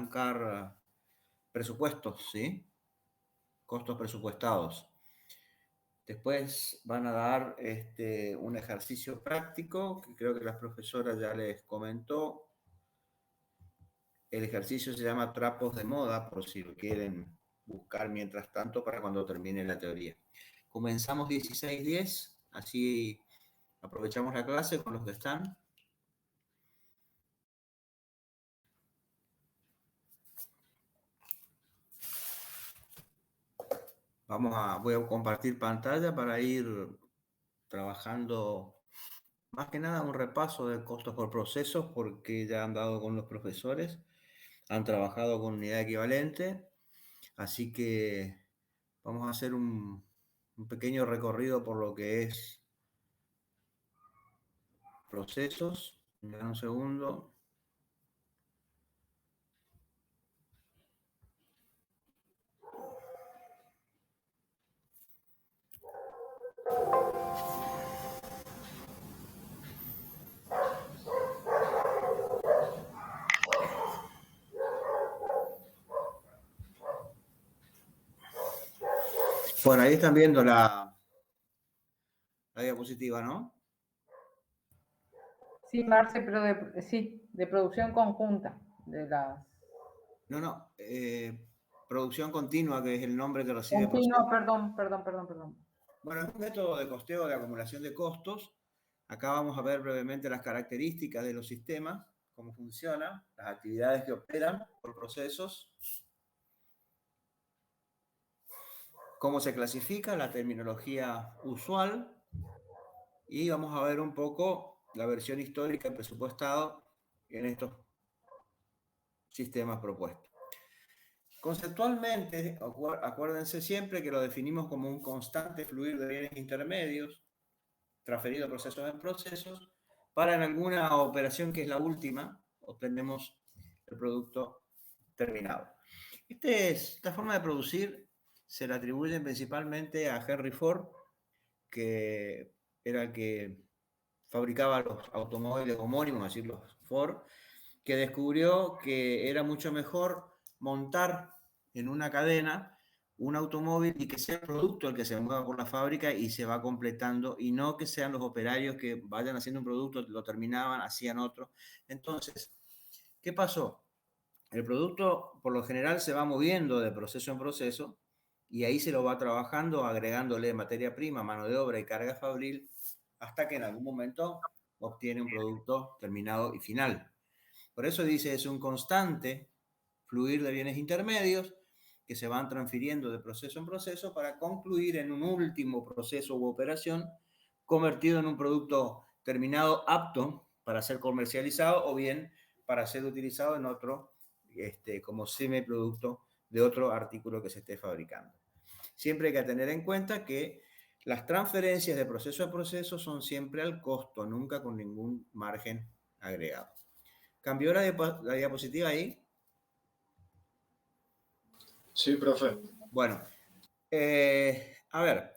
arrancar presupuestos, ¿sí? Costos presupuestados. Después van a dar un ejercicio práctico, que creo que la profesora ya les comentó. El ejercicio se llama Trapos de Moda, por si lo quieren buscar mientras tanto para cuando termine la teoría. Comenzamos 16:10, así aprovechamos la clase con los que están. Voy a compartir pantalla para ir trabajando más que nada un repaso de costos por procesos, porque ya han dado con los profesores, han trabajado con unidad equivalente, así que vamos a hacer un pequeño recorrido por lo que es procesos. Me dan un segundo. Bueno, ahí están viendo la diapositiva, ¿no? Sí, Marce, pero de producción conjunta de las... No, producción continua, que es el nombre que recibe Continua, proceso. perdón. Bueno, es un método de costeo de acumulación de costos. Acá vamos a ver brevemente las características de los sistemas, cómo funcionan, las actividades que operan por procesos, cómo se clasifica, la terminología usual, y vamos a ver un poco la versión histórica presupuestado en estos sistemas propuestos. Conceptualmente, acuérdense siempre que lo definimos como un constante fluir de bienes intermedios, transferido de procesos en procesos, para en alguna operación que es la última, obtenemos el producto terminado. Esta forma de producir se le atribuye principalmente a Henry Ford, que era el que fabricaba los automóviles homónimos, es decir, los Ford, que descubrió que era mucho mejor montar en una cadena un automóvil y que sea el producto el que se mueva por la fábrica y se va completando, y no que sean los operarios que vayan haciendo un producto, lo terminaban, hacían otro. Entonces, ¿qué pasó? El producto por lo general se va moviendo de proceso en proceso y ahí se lo va trabajando, agregándole materia prima, mano de obra y carga fabril, hasta que en algún momento obtiene un producto terminado y final. Por eso dice, es un constante fluir de bienes intermedios que se van transfiriendo de proceso en proceso para concluir en un último proceso u operación convertido en un producto terminado apto para ser comercializado o bien para ser utilizado en otro, como semiproducto de otro artículo que se esté fabricando. Siempre hay que tener en cuenta que las transferencias de proceso a proceso son siempre al costo, nunca con ningún margen agregado. ¿Cambió la diapositiva ahí? Sí, profe. Bueno, a ver,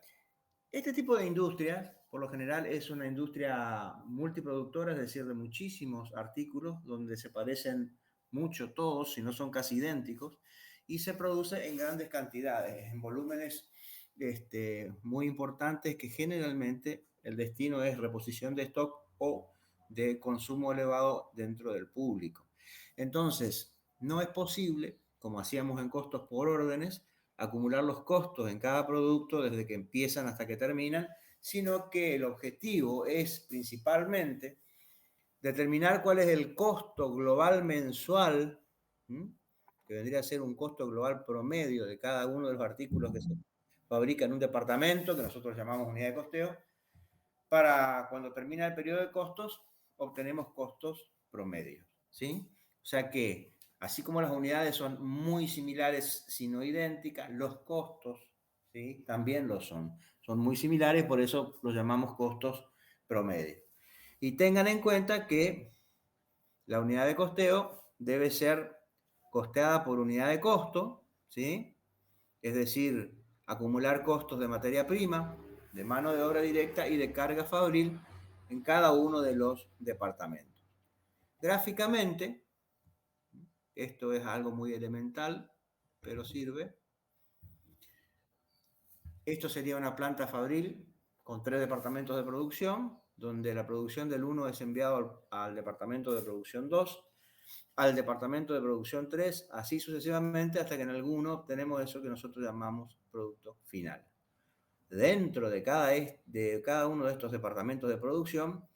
este tipo de industria, por lo general, es una industria multiproductora, es decir, de muchísimos artículos, donde se parecen mucho todos, si no son casi idénticos, y se produce en grandes cantidades, en volúmenes muy importantes, que generalmente el destino es reposición de stock o de consumo elevado dentro del público. Entonces, no es posible, como hacíamos en costos por órdenes, acumular los costos en cada producto desde que empiezan hasta que terminan, sino que el objetivo es principalmente determinar cuál es el costo global mensual, que vendría a ser un costo global promedio de cada uno de los artículos que se fabrica en un departamento, que nosotros llamamos unidad de costeo, para cuando termina el periodo de costos, obtenemos costos promedios, ¿sí? O sea que, así como las unidades son muy similares, sino idénticas, los costos, ¿sí?, también lo son. Son muy similares, por eso los llamamos costos promedio. Y tengan en cuenta que la unidad de costeo debe ser costeada por unidad de costo, ¿sí? Es decir, acumular costos de materia prima, de mano de obra directa y de carga fabril en cada uno de los departamentos. Gráficamente, Esto es algo muy elemental, pero sirve. Esto sería una planta fabril con 3 departamentos de producción, donde la producción del 1 es enviado al departamento de producción 2, al departamento de producción 3, así sucesivamente, hasta que en alguno obtenemos eso que nosotros llamamos producto final. Dentro de cada uno de estos departamentos de producción,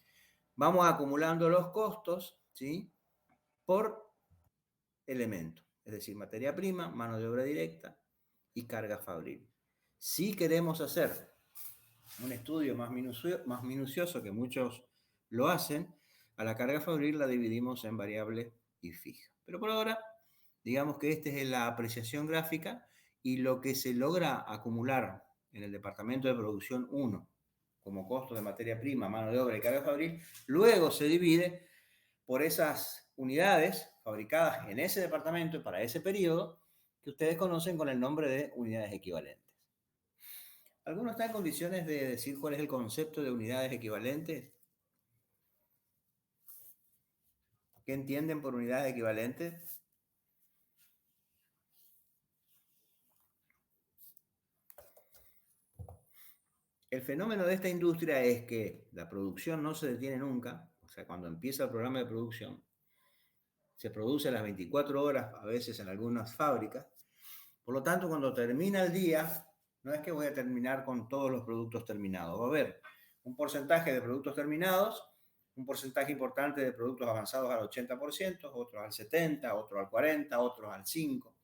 vamos acumulando los costos, ¿sí?, por elemento, es decir, materia prima, mano de obra directa y carga fabril. Si queremos hacer un estudio más minucioso, que muchos lo hacen, a la carga fabril la dividimos en variable y fija. Pero por ahora, digamos que esta es la apreciación gráfica y lo que se logra acumular en el departamento de producción 1 como costo de materia prima, mano de obra y carga fabril, luego se divide por esas unidades fabricadas en ese departamento y para ese periodo que ustedes conocen con el nombre de unidades equivalentes. ¿Alguno está en condiciones de decir cuál es el concepto de unidades equivalentes? ¿Qué entienden por unidades equivalentes? El fenómeno de esta industria es que la producción no se detiene nunca, o sea, cuando empieza el programa de producción, se produce a las 24 horas, a veces en algunas fábricas. Por lo tanto, cuando termina el día, no es que voy a terminar con todos los productos terminados. Va a haber un porcentaje de productos terminados, un porcentaje importante de productos avanzados al 80%, otros al 70%, otros al 40%, otros al 5%.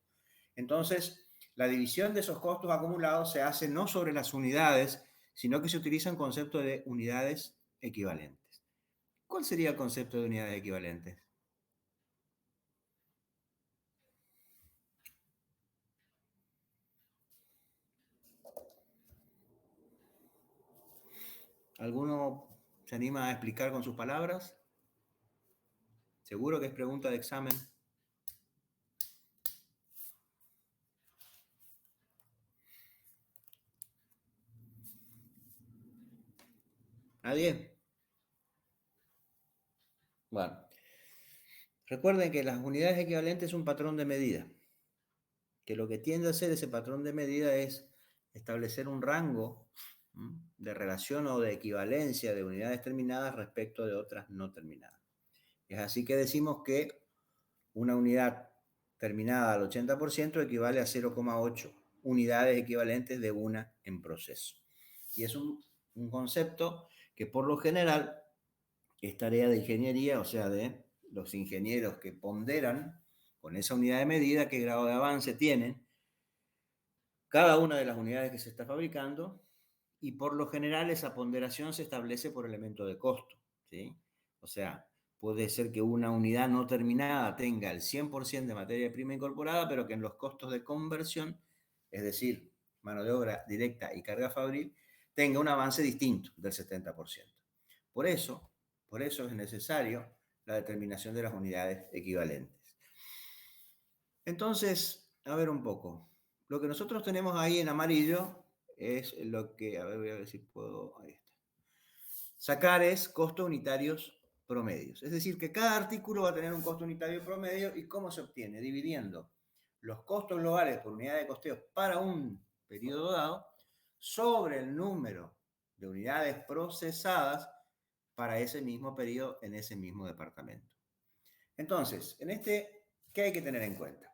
Entonces, la división de esos costos acumulados se hace no sobre las unidades, sino que se utiliza un concepto de unidades equivalentes. ¿Cuál sería el concepto de unidades equivalentes? ¿Alguno se anima a explicar con sus palabras? Seguro que es pregunta de examen. ¿Nadie? Bueno, recuerden que las unidades equivalentes es un patrón de medida, que lo que tiende a hacer ese patrón de medida es establecer un rango de relación o de equivalencia de unidades terminadas respecto de otras no terminadas. Es así que decimos que una unidad terminada al 80% equivale a 0,8 unidades equivalentes de una en proceso. Y es un concepto que por lo general es tarea de ingeniería, o sea, de los ingenieros que ponderan con esa unidad de medida qué grado de avance tienen cada una de las unidades que se está fabricando, y por lo general esa ponderación se establece por elemento de costo, ¿sí? O sea, puede ser que una unidad no terminada tenga el 100% de materia prima incorporada, pero que en los costos de conversión, es decir, mano de obra directa y carga fabril, tenga un avance distinto del 70%. Por eso es necesario la determinación de las unidades equivalentes. Entonces, a ver un poco. Lo que nosotros tenemos ahí en amarillo es lo que, a ver, voy a ver si puedo, ahí está. Sacar es costos unitarios promedios. Es decir, que cada artículo va a tener un costo unitario promedio. ¿Y cómo se obtiene? Dividiendo los costos globales por unidad de costeo para un periodo dado sobre el número de unidades procesadas para ese mismo periodo en ese mismo departamento. Entonces, ¿qué hay que tener en cuenta?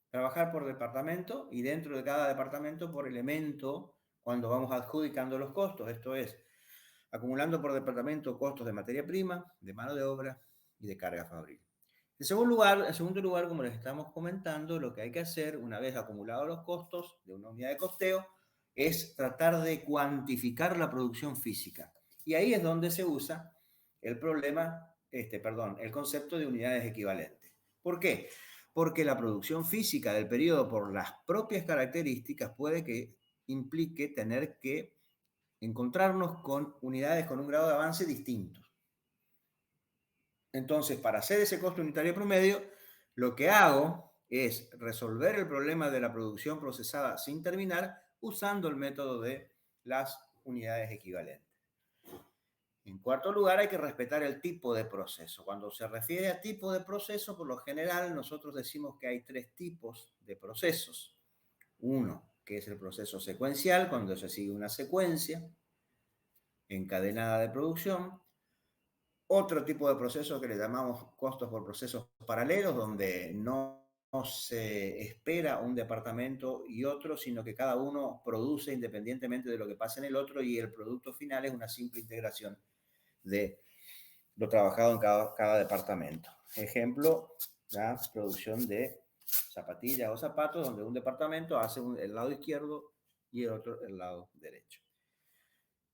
Trabajar por departamento y dentro de cada departamento por elemento cuando vamos adjudicando los costos. Esto es, acumulando por departamento costos de materia prima, de mano de obra y de carga fabril. En segundo lugar, como les estamos comentando, lo que hay que hacer una vez acumulados los costos de una unidad de costeo es tratar de cuantificar la producción física. Y ahí es donde se usa el concepto de unidades equivalentes. ¿Por qué? Porque la producción física del periodo, por las propias características, puede que implique tener que encontrarnos con unidades con un grado de avance distinto. Entonces, para hacer ese costo unitario promedio, lo que hago es resolver el problema de la producción procesada sin terminar usando el método de las unidades equivalentes. En cuarto lugar, hay que respetar el tipo de proceso. Cuando se refiere a tipo de proceso, por lo general, nosotros decimos que hay 3 tipos de procesos. Uno, que es el proceso secuencial, cuando se sigue una secuencia encadenada de producción. Otro tipo de proceso que le llamamos costos por procesos paralelos, donde no se espera un departamento y otro, sino que cada uno produce independientemente de lo que pase en el otro y el producto final es una simple integración de lo trabajado en cada departamento. Ejemplo, la producción de zapatillas o zapatos, donde un departamento hace el lado izquierdo y el otro el lado derecho.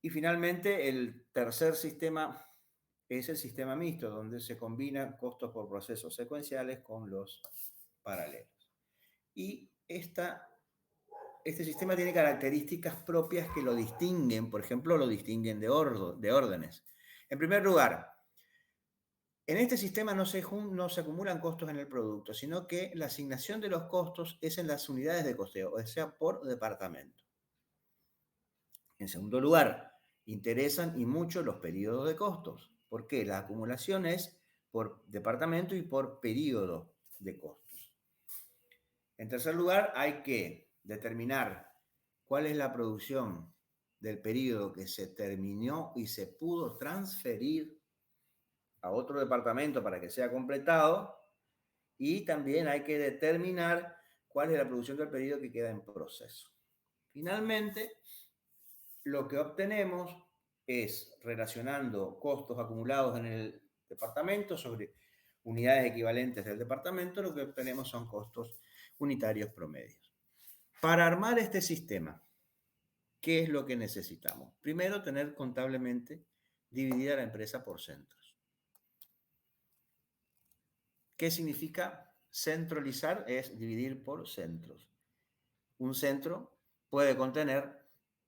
Y finalmente, el tercer sistema es el sistema mixto, donde se combinan costos por procesos secuenciales con los paralelos. Y este sistema tiene características propias que lo distinguen, por ejemplo, lo distinguen de órdenes. En primer lugar, en este sistema no se acumulan costos en el producto, sino que la asignación de los costos es en las unidades de costeo, o sea, por departamento. En segundo lugar, interesan y mucho los periodos de costos. ¿Por qué? La acumulación es por departamento y por periodo de costos. En tercer lugar, hay que determinar cuál es la producción del periodo que se terminó y se pudo transferir a otro departamento para que sea completado, y también hay que determinar cuál es la producción del periodo que queda en proceso. Finalmente, lo que obtenemos es, relacionando costos acumulados en el departamento sobre unidades equivalentes del departamento, lo que obtenemos son costos unitarios promedios. Para armar este sistema, ¿qué es lo que necesitamos? Primero, tener contablemente dividida la empresa por centros. ¿Qué significa centralizar? Es dividir por centros. Un centro puede contener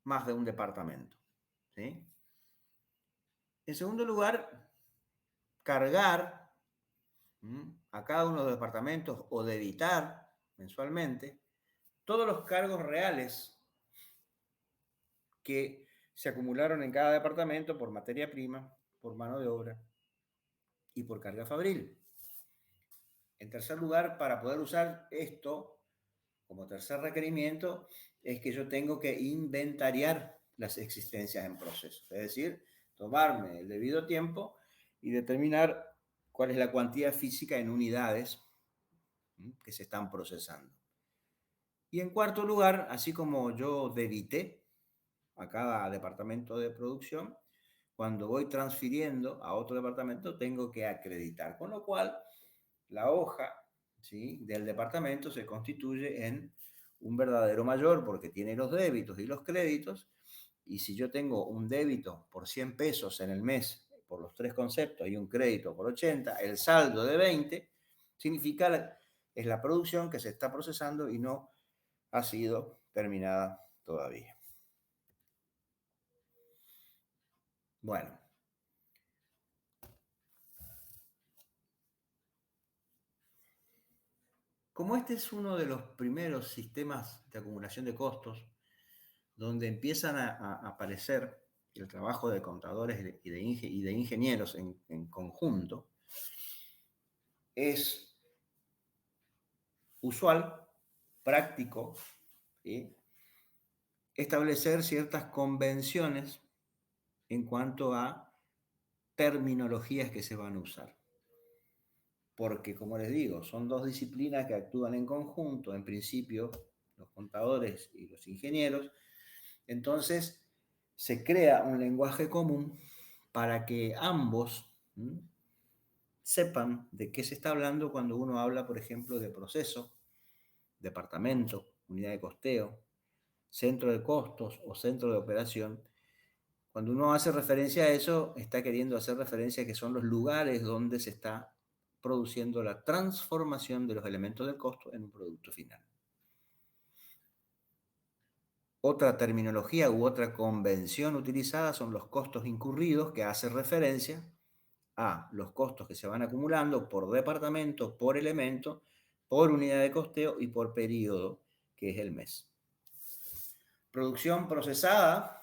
más de un departamento, ¿sí? En segundo lugar, cargar a cada uno de los departamentos o debitar mensualmente todos los cargos reales que se acumularon en cada departamento por materia prima, por mano de obra y por carga fabril. En tercer lugar, para poder usar esto como tercer requerimiento, es que yo tengo que inventariar las existencias en proceso, es decir, tomarme el debido tiempo y determinar cuál es la cuantía física en unidades que se están procesando. Y en cuarto lugar, así como yo debité a cada departamento de producción, cuando voy transfiriendo a otro departamento tengo que acreditar, con lo cual la hoja, ¿sí?, del departamento se constituye en un verdadero mayor porque tiene los débitos y los créditos, y si yo tengo un débito por 100 pesos en el mes por los 3 conceptos y un crédito por 80, el saldo de 20 significa es la producción que se está procesando y no ha sido terminada todavía. Bueno. Como este es uno de los primeros sistemas de acumulación de costos, donde empiezan a aparecer el trabajo de contadores y de ingenieros en conjunto, es usual, práctico, ¿sí?, establecer ciertas convenciones en cuanto a terminologías que se van a usar. Porque, como les digo, son dos disciplinas que actúan en conjunto, en principio, los contadores y los ingenieros. Entonces, se crea un lenguaje común para que ambos sepan de qué se está hablando cuando uno habla, por ejemplo, de proceso, departamento, unidad de costeo, centro de costos o centro de operación. Cuando uno hace referencia a eso, está queriendo hacer referencia a que son los lugares donde se está produciendo la transformación de los elementos del costo en un producto final. Otra terminología u otra convención utilizada son los costos incurridos, que hace referencia a los costos que se van acumulando por departamento, por elemento, por unidad de costeo y por periodo, que es el mes. Producción procesada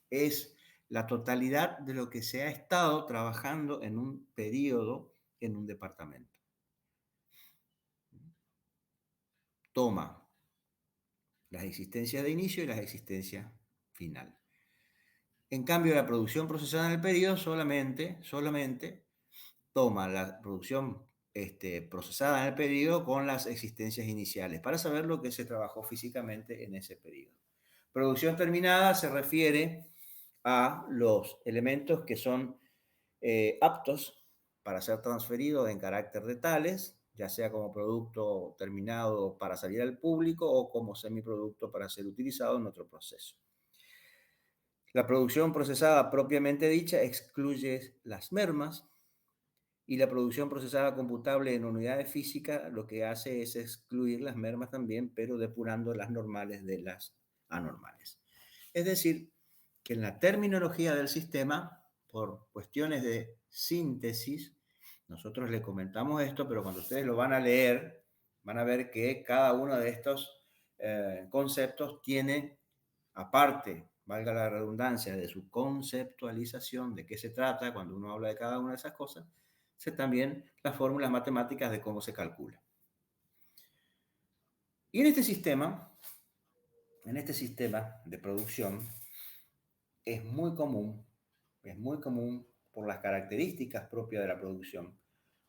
es la totalidad de lo que se ha estado trabajando en un periodo en un departamento. Toma las existencias de inicio y las existencias final. En cambio, la producción procesada en el periodo solamente toma la producción procesada en el periodo con las existencias iniciales para saber lo que se trabajó físicamente en ese periodo. Producción terminada se refiere a los elementos que son aptos para ser transferidos en carácter de tales, ya sea como producto terminado para salir al público o como semiproducto para ser utilizado en otro proceso. La producción procesada propiamente dicha excluye las mermas, y la producción procesada computable en unidades físicas lo que hace es excluir las mermas también, pero depurando las normales de las anormales. Es decir, que en la terminología del sistema, por cuestiones de síntesis, nosotros le comentamos esto, pero cuando ustedes lo van a leer, van a ver que cada uno de estos conceptos tiene, aparte, valga la redundancia, de su conceptualización, de qué se trata cuando uno habla de cada una de esas cosas, sé también las fórmulas matemáticas de cómo se calcula. Y en este sistema de producción, es muy común por las características propias de la producción,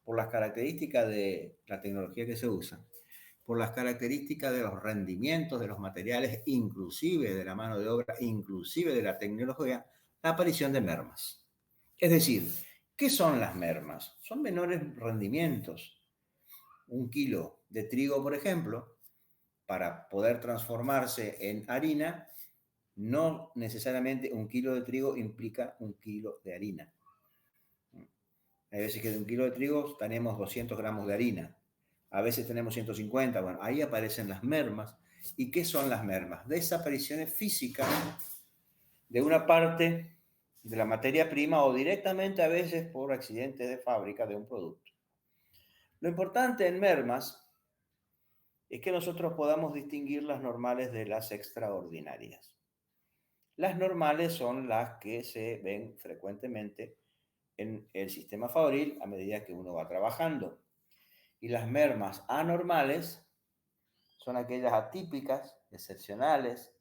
por las características de la tecnología que se usa, por las características de los rendimientos de los materiales, inclusive de la mano de obra, inclusive de la tecnología, la aparición de mermas. Es decir, ¿qué son las mermas? Son menores rendimientos. Un kilo de trigo, por ejemplo, para poder transformarse en harina, no necesariamente un kilo de trigo implica un kilo de harina. Hay veces que de un kilo de trigo tenemos 200 gramos de harina. A veces tenemos 150. Bueno, ahí aparecen las mermas. ¿Y qué son las mermas? Desapariciones físicas de una parte de la materia prima o directamente a veces por accidentes de fábrica de un producto. Lo importante en mermas es que nosotros podamos distinguir las normales de las extraordinarias. Las normales son las que se ven frecuentemente en el sistema fabril a medida que uno va trabajando. Y las mermas anormales son aquellas atípicas, excepcionales,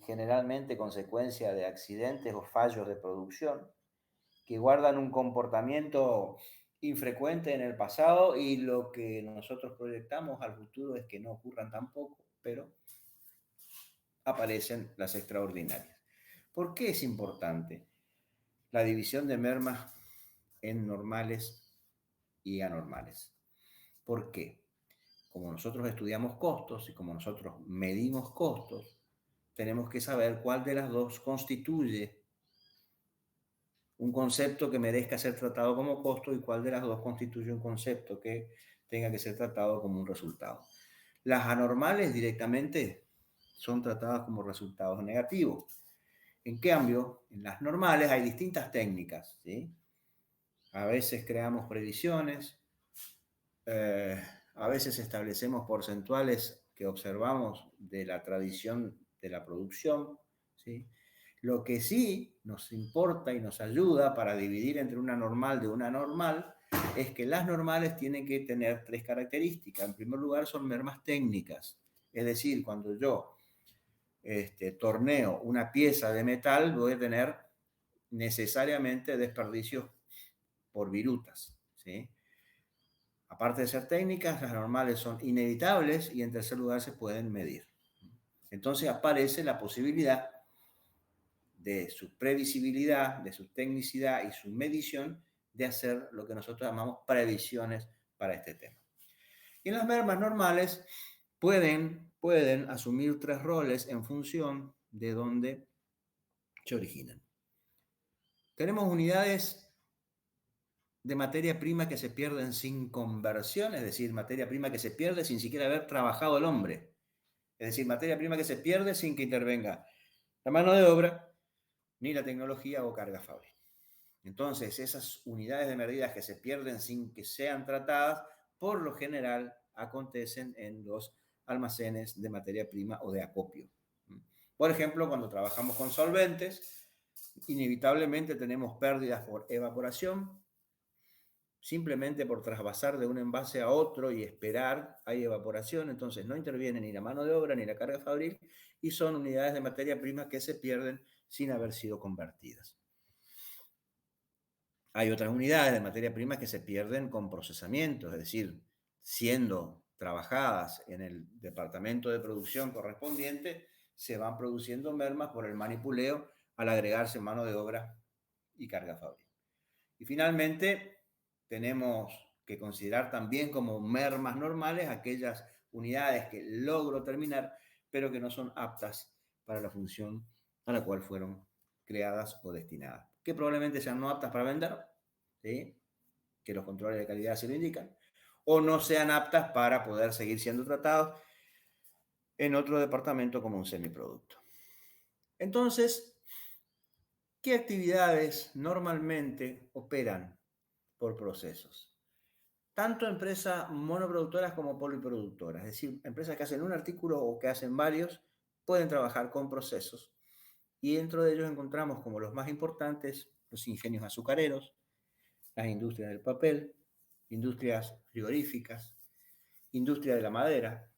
generalmente consecuencia de accidentes o fallos de producción, que guardan un comportamiento infrecuente en el pasado y lo que nosotros proyectamos al futuro es que no ocurran tampoco, pero aparecen las extraordinarias. ¿Por qué es importante la división de mermas en normales y anormales? ¿Por qué? Como nosotros estudiamos costos y como nosotros medimos costos, tenemos que saber cuál de las dos constituye un concepto que merezca ser tratado como costo y cuál de las dos constituye un concepto que tenga que ser tratado como un resultado. Las anormales directamente son tratadas como resultados negativos. En cambio, en las normales hay distintas técnicas, ¿sí? A veces creamos previsiones, a veces establecemos porcentuales que observamos de la tradición de la producción, ¿sí? Lo que sí nos importa y nos ayuda para dividir entre una normal de una anormal es que las normales tienen que tener tres características. En primer lugar, son mermas técnicas. Es decir, cuando yo torneo una pieza de metal, voy a tener necesariamente desperdicios por virutas, ¿sí? Aparte de ser técnicas, las normales son inevitables y en tercer lugar se pueden medir. Entonces aparece la posibilidad de su previsibilidad, de su tecnicidad y su medición de hacer lo que nosotros llamamos previsiones para este tema. Y en las mermas normales pueden asumir tres roles en función de dónde se originan. Tenemos unidades de materia prima que se pierden sin conversión, es decir, materia prima que se pierde sin siquiera haber trabajado el hombre. Es decir, materia prima que se pierde sin que intervenga la mano de obra, ni la tecnología o carga fábrica. Entonces, esas unidades de medidas que se pierden sin que sean tratadas, por lo general acontecen en los almacenes de materia prima o de acopio. Por ejemplo, cuando trabajamos con solventes, Inevitablemente tenemos pérdidas por evaporación. Simplemente por trasvasar de un envase a otro y esperar, hay evaporación, entonces no interviene ni la mano de obra ni la carga fabril y son unidades de materia prima que se pierden sin haber sido convertidas. Hay otras unidades de materia prima que se pierden con procesamiento, es decir, siendo trabajadas en el departamento de producción correspondiente, se van produciendo mermas por el manipuleo al agregarse mano de obra y carga fabril. Y finalmente, tenemos que considerar también como mermas normales aquellas unidades que logro terminar, pero que no son aptas para la función a la cual fueron creadas o destinadas. Que probablemente sean no aptas para vender, ¿sí? Que los controles de calidad se lo indican, o no sean aptas para poder seguir siendo tratados en otro departamento como un semiproducto. Entonces, ¿qué actividades normalmente operan por procesos? Tanto empresas monoproductoras como poliproductoras, es decir, empresas que hacen un artículo o que hacen varios, pueden trabajar con procesos. Y dentro de ellos encontramos como los más importantes los ingenios azucareros, las industrias del papel, industrias frigoríficas, industria de la madera,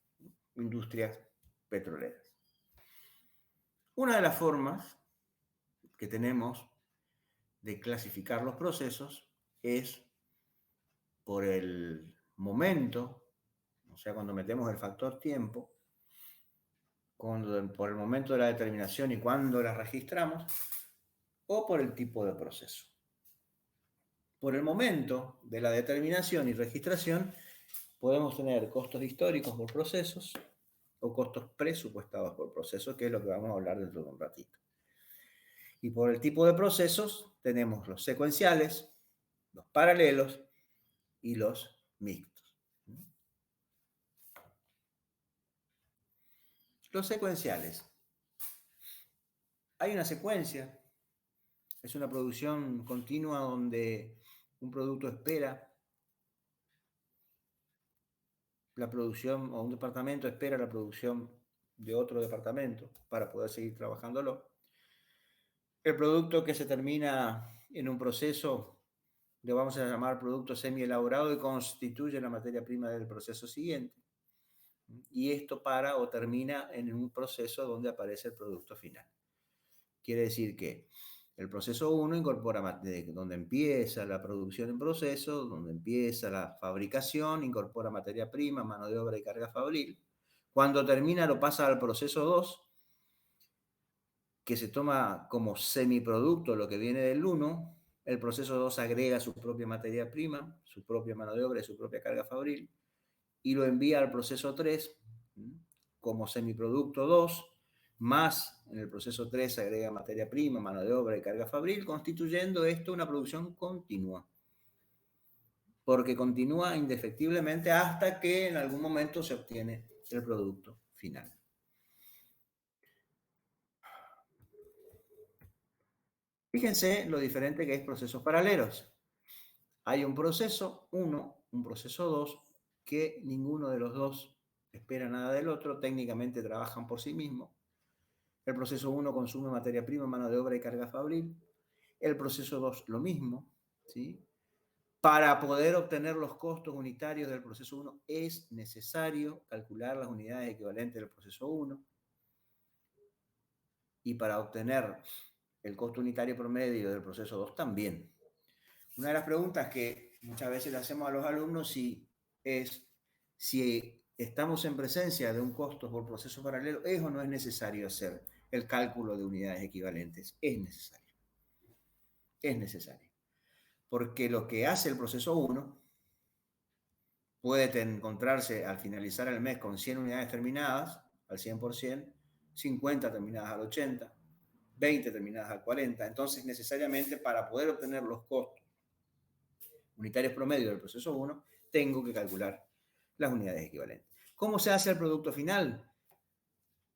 industrias petroleras. Una de las formas que tenemos de clasificar los procesos es por el momento, o sea, cuando metemos el factor tiempo, por el momento de la determinación y cuándo la registramos, o por el tipo de proceso. Por el momento de la determinación y registración, podemos tener costos históricos por procesos o costos presupuestados por procesos, que es lo que vamos a hablar dentro de un ratito. Y por el tipo de procesos, tenemos los secuenciales, los paralelos y los mixtos. Los secuenciales. Hay una secuencia, es una producción continua donde un producto espera la producción, o un departamento espera la producción de otro departamento para poder seguir trabajándolo. El producto que se termina en un proceso lo vamos a llamar producto semi-elaborado y constituye la materia prima del proceso siguiente. Y esto para o termina en un proceso donde aparece el producto final. Quiere decir que el proceso 1 incorpora, donde empieza la producción en proceso, donde empieza la fabricación, incorpora materia prima, mano de obra y carga fabril. Cuando termina lo pasa al proceso 2, que se toma como semiproducto lo que viene del 1. El proceso 2 agrega su propia materia prima, su propia mano de obra y su propia carga fabril, y lo envía al proceso 3 como semiproducto 2, más en el proceso 3 se agrega materia prima, mano de obra y carga fabril, constituyendo esto una producción continua. Porque continúa indefectiblemente hasta que en algún momento se obtiene el producto final. Fíjense lo diferente que es procesos paralelos. Hay un proceso 1, un proceso 2, que ninguno de los dos espera nada del otro, técnicamente trabajan por sí mismos. El proceso 1 consume materia prima, mano de obra y carga fabril. El proceso 2 lo mismo, ¿sí? Para poder obtener los costos unitarios del proceso 1 es necesario calcular las unidades equivalentes del proceso 1. Y para obtener el costo unitario promedio del proceso 2 también. Una de las preguntas que muchas veces le hacemos a los alumnos es si estamos en presencia de un costo por proceso paralelo, ¿es o no es necesario hacer el cálculo de unidades equivalentes? Es necesario. Es necesario. Porque lo que hace el proceso 1 puede encontrarse al finalizar el mes con 100 unidades terminadas al 100%, 50 terminadas al 80%, 20 terminadas al 40%. Entonces, necesariamente, para poder obtener los costos unitarios promedio del proceso 1, tengo que calcular las unidades equivalentes. ¿Cómo se hace el producto final?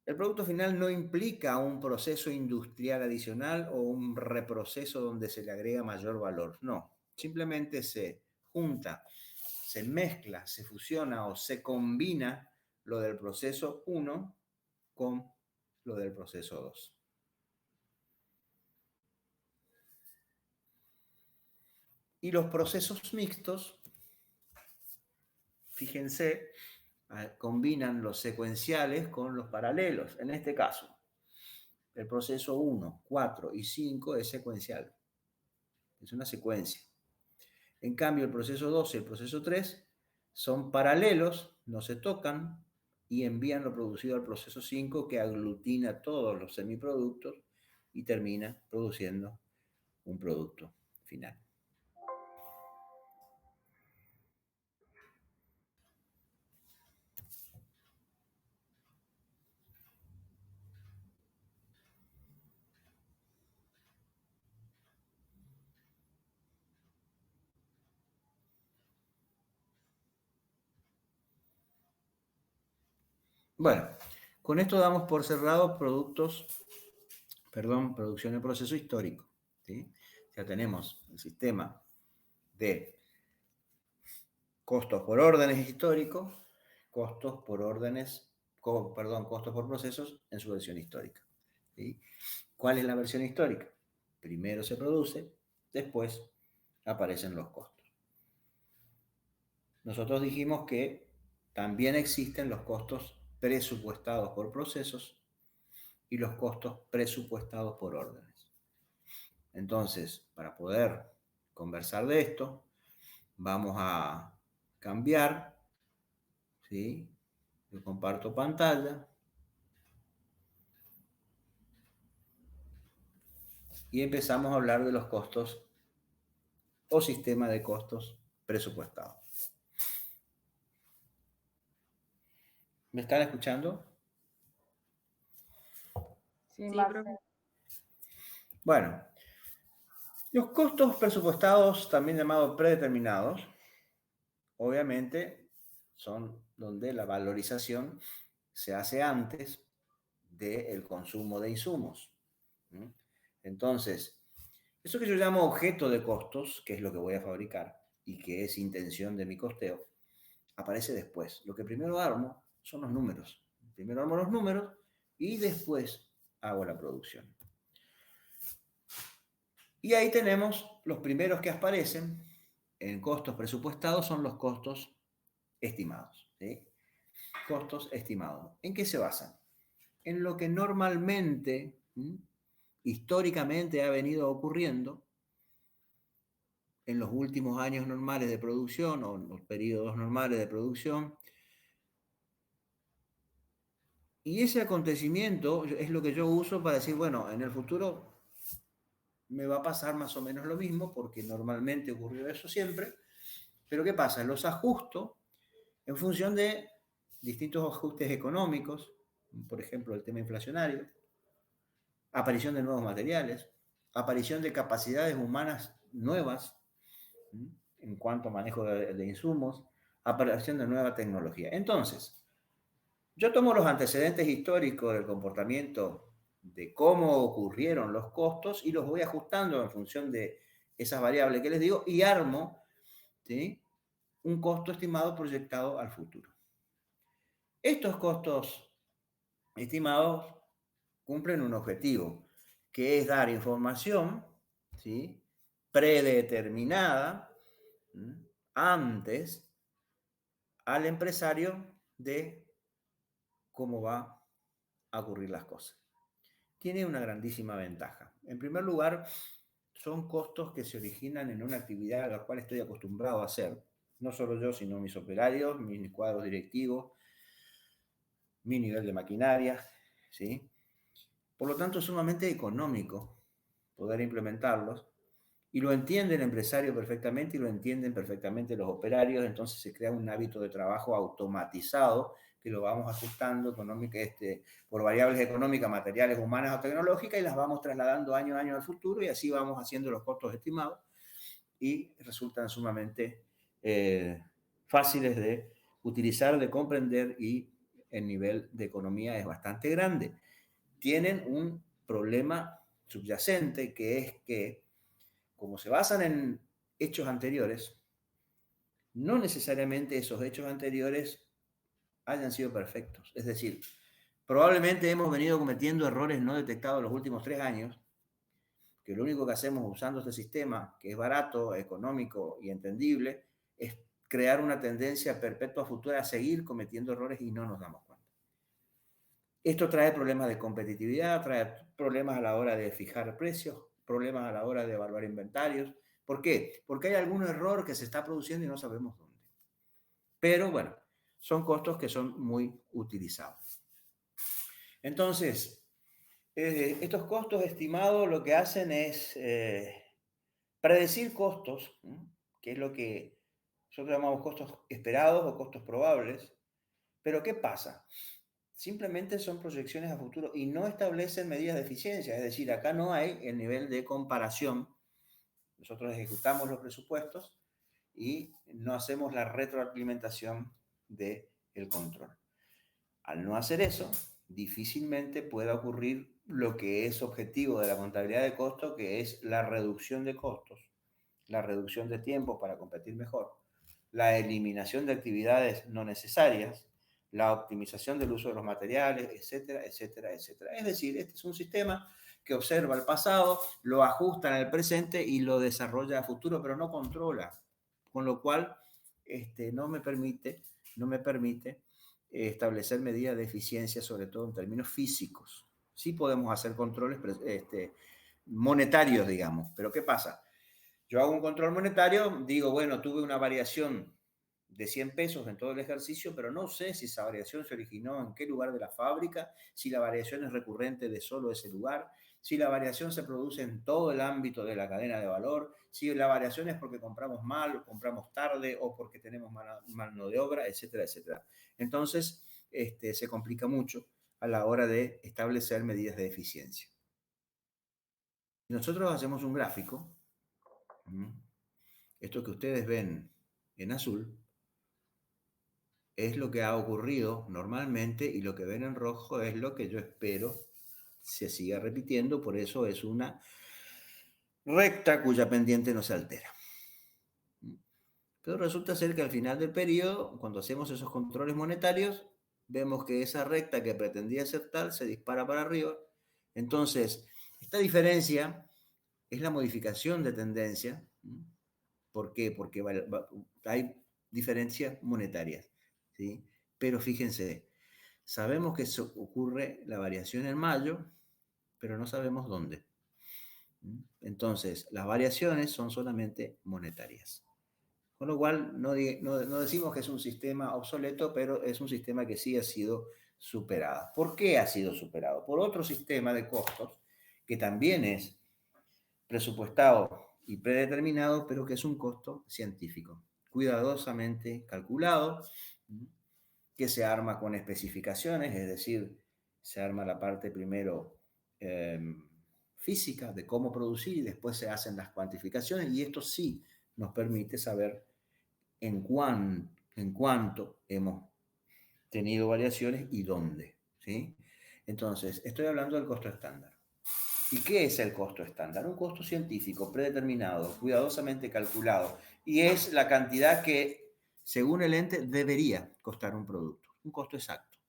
El producto final no implica un proceso industrial adicional o un reproceso donde se le agrega mayor valor. No, simplemente se junta, se mezcla, se fusiona o se combina lo del proceso 1 con lo del proceso 2. Y los procesos mixtos, fíjense, combinan los secuenciales con los paralelos. En este caso, el proceso 1, 4 y 5 es secuencial. Es una secuencia. En cambio, el proceso 2 y el proceso 3 son paralelos, no se tocan y envían lo producido al proceso 5 que aglutina todos los semiproductos y termina produciendo un producto final. Bueno, con esto damos por cerrado producción de proceso histórico. ¿Sí? Ya tenemos el sistema de costos por órdenes históricos, costos por procesos en su versión histórica. ¿Sí? ¿Cuál es la versión histórica? Primero se produce, después aparecen los costos. Nosotros dijimos que también existen los costos presupuestados por procesos y los costos presupuestados por órdenes. Entonces, para poder conversar de esto, vamos a cambiar, ¿sí? Yo comparto pantalla y empezamos a hablar de los costos o sistema de costos presupuestados. ¿Me están escuchando? Sí, Sí, Marce. profe. Bueno, los costos presupuestados, también llamados predeterminados, obviamente son donde la valorización se hace antes del consumo de insumos. Entonces, eso que yo llamo objeto de costos, que es lo que voy a fabricar y que es intención de mi costeo, aparece después. Lo que primero armo son los números. Primero armo los números y después hago la producción. Y ahí tenemos los primeros que aparecen en costos presupuestados, son los costos estimados. ¿Sí? Costos estimados. ¿En qué se basan? En lo que normalmente, históricamente ha venido ocurriendo en los últimos años normales de producción o en los periodos normales de producción. Y ese acontecimiento es lo que yo uso para decir, bueno, en el futuro me va a pasar más o menos lo mismo porque normalmente ocurrió eso siempre. Pero ¿qué pasa? Los ajusto en función de distintos ajustes económicos, por ejemplo, el tema inflacionario, aparición de nuevos materiales, aparición de capacidades humanas nuevas en cuanto a manejo de insumos, aparición de nueva tecnología. Entonces, yo tomo los antecedentes históricos del comportamiento de cómo ocurrieron los costos y los voy ajustando en función de esas variables que les digo y armo, ¿sí?, un costo estimado proyectado al futuro. Estos costos estimados cumplen un objetivo, que es dar información, ¿sí?, predeterminada antes al empresario de cómo va a ocurrir las cosas. Tiene una grandísima ventaja. En primer lugar, son costos que se originan en una actividad a la cual estoy acostumbrado a hacer. No solo yo, sino mis operarios, mis cuadros directivos, mi nivel de maquinaria, ¿sí? Por lo tanto, es sumamente económico poder implementarlos y lo entiende el empresario perfectamente y lo entienden perfectamente los operarios, entonces se crea un hábito de trabajo automatizado que lo vamos ajustando por variables económicas, materiales, humanas o tecnológicas y las vamos trasladando año a año al futuro y así vamos haciendo los costos estimados y resultan sumamente fáciles de utilizar, de comprender y el nivel de economía es bastante grande. Tienen un problema subyacente que es que, como se basan en hechos anteriores, no necesariamente esos hechos anteriores hayan sido perfectos. Es decir, probablemente hemos venido cometiendo errores no detectados los últimos 3 años que lo único que hacemos usando este sistema, que es barato, económico y entendible, es crear una tendencia perpetua futura a seguir cometiendo errores y no nos damos cuenta. Esto trae problemas de competitividad, trae problemas a la hora de fijar precios, problemas a la hora de evaluar inventarios. ¿Por qué? Porque hay algún error que se está produciendo y no sabemos dónde. Pero bueno, son costos que son muy utilizados. Entonces, estos costos estimados lo que hacen es predecir costos, ¿no? Que es lo que nosotros llamamos costos esperados o costos probables. Pero ¿qué pasa? Simplemente son proyecciones a futuro y no establecen medidas de eficiencia. Es decir, acá no hay el nivel de comparación. Nosotros ejecutamos los presupuestos y no hacemos la retroalimentación del control. Al no hacer eso, difícilmente pueda ocurrir lo que es objetivo de la contabilidad de costos, que es la reducción de costos, la reducción de tiempo para competir mejor, la eliminación de actividades no necesarias, la optimización del uso de los materiales, etcétera, etcétera, etcétera. Es decir, este es un sistema que observa el pasado, lo ajusta en el presente y lo desarrolla a futuro, pero no controla, con lo cual no me permite establecer medidas de eficiencia, sobre todo en términos físicos. Sí podemos hacer controles monetarios, digamos, pero ¿qué pasa? Yo hago un control monetario, digo, bueno, tuve una variación de 100 pesos en todo el ejercicio, pero no sé si esa variación se originó en qué lugar de la fábrica, si la variación es recurrente de solo ese lugar, si la variación se produce en todo el ámbito de la cadena de valor, si la variación es porque compramos mal, compramos tarde o porque tenemos mano de obra, etcétera, etcétera. Entonces, se complica mucho a la hora de establecer medidas de eficiencia. Nosotros hacemos un gráfico. Esto que ustedes ven en azul es lo que ha ocurrido normalmente y lo que ven en rojo es lo que yo espero se siga repitiendo, por eso es una recta cuya pendiente no se altera. Pero resulta ser que al final del periodo, cuando hacemos esos controles monetarios, vemos que esa recta que pretendía ser tal se dispara para arriba. Entonces, esta diferencia es la modificación de tendencia. ¿Por qué? Porque hay diferencias monetarias, ¿sí? Pero fíjense, sabemos que ocurre la variación en mayo, pero no sabemos dónde. Entonces, las variaciones son solamente monetarias. Con lo cual, no decimos que es un sistema obsoleto, pero es un sistema que sí ha sido superado. ¿Por qué ha sido superado? Por otro sistema de costos que también es presupuestado y predeterminado, pero que es un costo científico, cuidadosamente calculado, que se arma con especificaciones, es decir, se arma la parte primero física de cómo producir y después se hacen las cuantificaciones y esto sí nos permite saber en cuánto hemos tenido variaciones y dónde, ¿sí? Entonces, estoy hablando del costo estándar. ¿Y qué es el costo estándar? Un costo científico, predeterminado, cuidadosamente calculado, y es la cantidad que, según el ente, debería costar un producto, un costo exacto.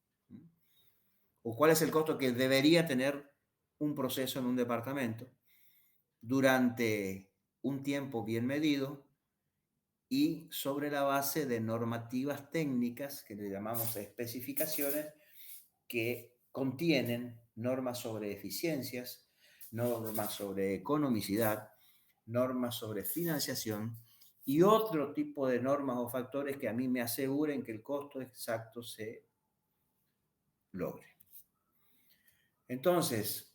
¿O cuál es el costo que debería tener un proceso en un departamento durante un tiempo bien medido y sobre la base de normativas técnicas, que le llamamos especificaciones, que contienen normas sobre eficiencias, normas sobre economicidad, normas sobre financiación y otro tipo de normas o factores que a mí me aseguren que el costo exacto se logre. Entonces,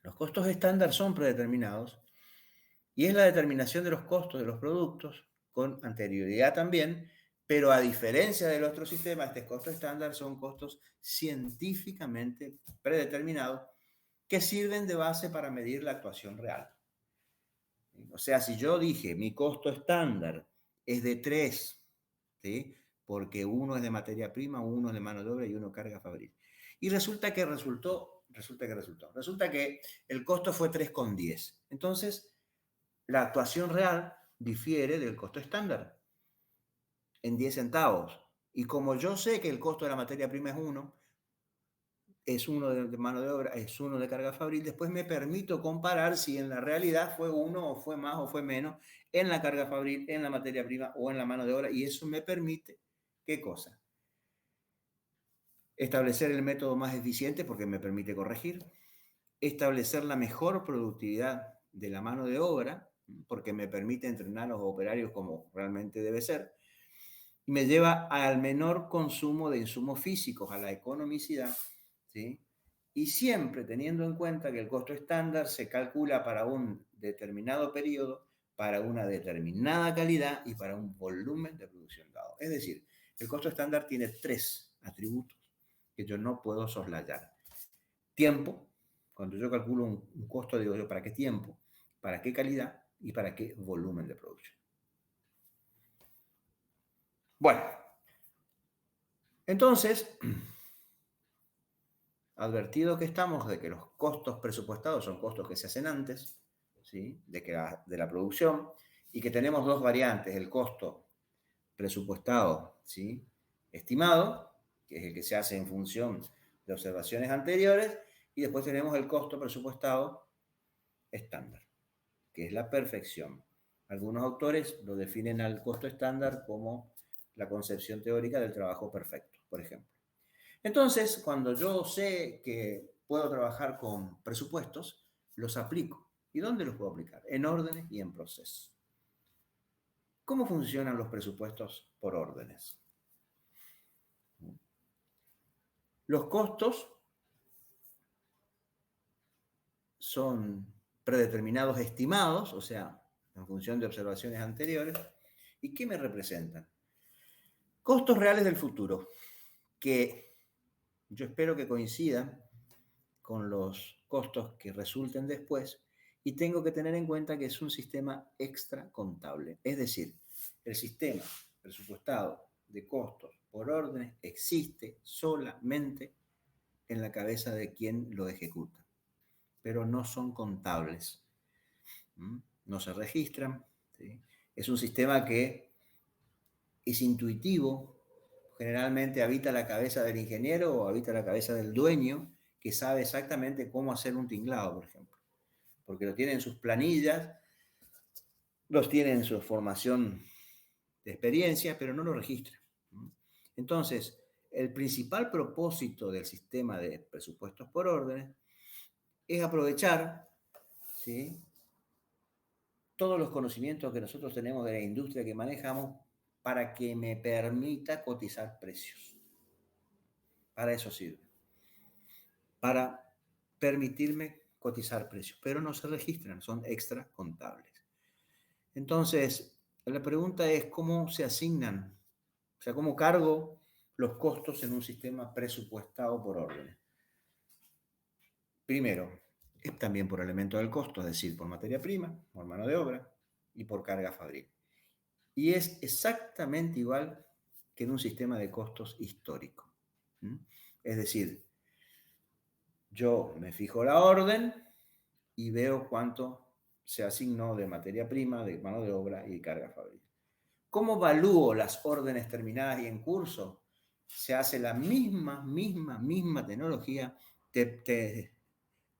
los costos estándar son predeterminados y es la determinación de los costos de los productos con anterioridad también, pero a diferencia del otro sistema, este costo estándar son costos científicamente predeterminados que sirven de base para medir la actuación real. O sea, si yo dije mi costo estándar es de 3, ¿sí? Porque uno es de materia prima, uno es de mano de obra y uno carga fabril. Y resulta que el costo fue 3,10. Entonces, la actuación real difiere del costo estándar en 10 centavos. Y como yo sé que el costo de la materia prima es 1, es uno de mano de obra, es uno de carga fabril. Después me permito comparar si en la realidad fue uno o fue más o fue menos en la carga fabril, en la materia prima o en la mano de obra. Y eso me permite, ¿qué cosa? Establecer el método más eficiente porque me permite corregir. Establecer la mejor productividad de la mano de obra porque me permite entrenar a los operarios como realmente debe ser. Y me lleva al menor consumo de insumos físicos, a la economicidad, ¿sí? Y siempre teniendo en cuenta que el costo estándar se calcula para un determinado periodo, para una determinada calidad y para un volumen de producción dado. Es decir, el costo estándar tiene 3 atributos que yo no puedo soslayar. Tiempo, cuando yo calculo un costo, digo yo, ¿para qué tiempo? ¿Para qué calidad? Y ¿para qué volumen de producción? Bueno, entonces, advertido que estamos de que los costos presupuestados son costos que se hacen antes, ¿sí? de la producción, y que tenemos 2 variantes, el costo presupuestado, ¿sí? estimado, que es el que se hace en función de observaciones anteriores, y después tenemos el costo presupuestado estándar, que es la perfección. Algunos autores lo definen al costo estándar como la concepción teórica del trabajo perfecto, por ejemplo. Entonces, cuando yo sé que puedo trabajar con presupuestos, los aplico. ¿Y dónde los puedo aplicar? En órdenes y en procesos. ¿Cómo funcionan los presupuestos por órdenes? Los costos son predeterminados estimados, o sea, en función de observaciones anteriores. ¿Y qué me representan? Costos reales del futuro, que yo espero que coincidan con los costos que resulten después, y tengo que tener en cuenta que es un sistema extra contable. Es decir, el sistema presupuestado de costos por órdenes existe solamente en la cabeza de quien lo ejecuta, pero no son contables. No se registran. ¿Sí? Es un sistema que es intuitivo, generalmente habita la cabeza del ingeniero o habita la cabeza del dueño, que sabe exactamente cómo hacer un tinglado, por ejemplo, porque lo tiene en sus planillas, los tiene en su formación de experiencia, pero no lo registra. Entonces, el principal propósito del sistema de presupuestos por órdenes es aprovechar, ¿sí?, todos los conocimientos que nosotros tenemos de la industria que manejamos para que me permita cotizar precios. Para eso sirve. Para permitirme cotizar precios, pero no se registran, son extra contables. Entonces, la pregunta es cómo se asignan, o sea, cómo cargo los costos en un sistema presupuestado por órdenes. Primero, es también por elemento del costo, es decir, por materia prima, por mano de obra y por carga fabril. Y es exactamente igual que en un sistema de costos histórico. Es decir, yo me fijo la orden y veo cuánto se asignó de materia prima, de mano de obra y de carga fabril. ¿Cómo evalúo las órdenes terminadas y en curso? Se hace la misma tecnología,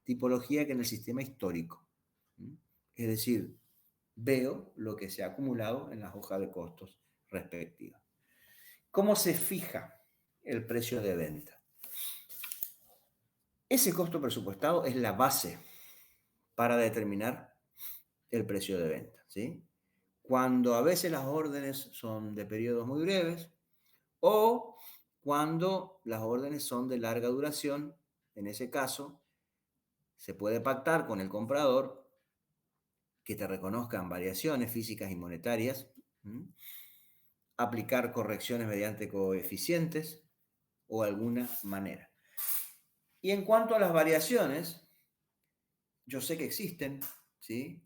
tipología que en el sistema histórico. Es decir, veo lo que se ha acumulado en las hojas de costos respectivas. ¿Cómo se fija el precio de venta? Ese costo presupuestado es la base para determinar el precio de venta, ¿sí? Cuando a veces las órdenes son de periodos muy breves o cuando las órdenes son de larga duración, en ese caso se puede pactar con el comprador que te reconozcan variaciones físicas y monetarias, aplicar correcciones mediante coeficientes o alguna manera. Y en cuanto a las variaciones, yo sé que existen, ¿sí?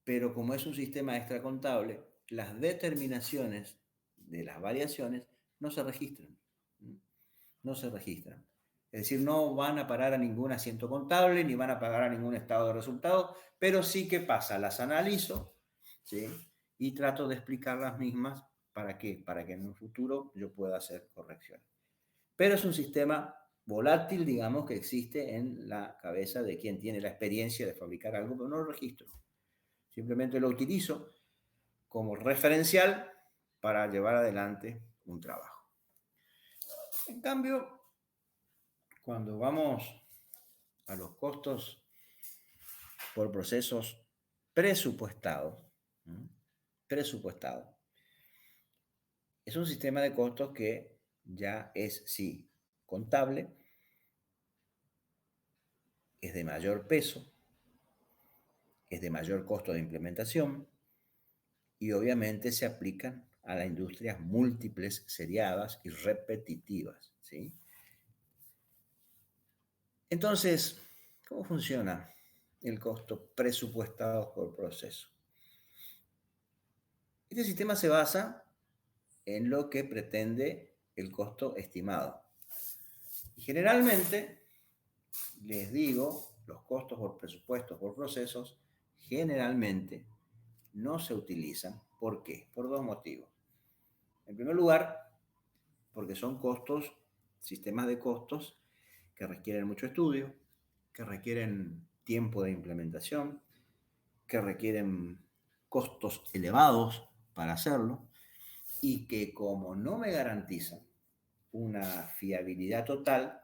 Pero como es un sistema extracontable, las determinaciones de las variaciones no se registran. No se registran. Es decir, no van a parar a ningún asiento contable, ni van a pagar a ningún estado de resultados, pero sí que pasa, las analizo, ¿sí?, y trato de explicar las mismas. ¿Para qué? Para que en un futuro yo pueda hacer correcciones. Pero es un sistema volátil, digamos, que existe en la cabeza de quien tiene la experiencia de fabricar algo, pero no lo registro. Simplemente lo utilizo como referencial para llevar adelante un trabajo. En cambio, cuando vamos a los costos por procesos presupuestados, es un sistema de costos que ya es, sí, contable, es de mayor peso, es de mayor costo de implementación y obviamente se aplican a las industrias múltiples, seriadas y repetitivas, ¿sí? Entonces, ¿cómo funciona el costo presupuestado por proceso? Este sistema se basa en lo que pretende el costo estimado. Y generalmente, les digo, los costos por presupuestos por procesos generalmente no se utilizan. ¿Por qué? Por dos motivos. En primer lugar, porque son costos, sistemas de costos que requieren mucho estudio, que requieren tiempo de implementación, que requieren costos elevados para hacerlo y que como no me garantizan una fiabilidad total,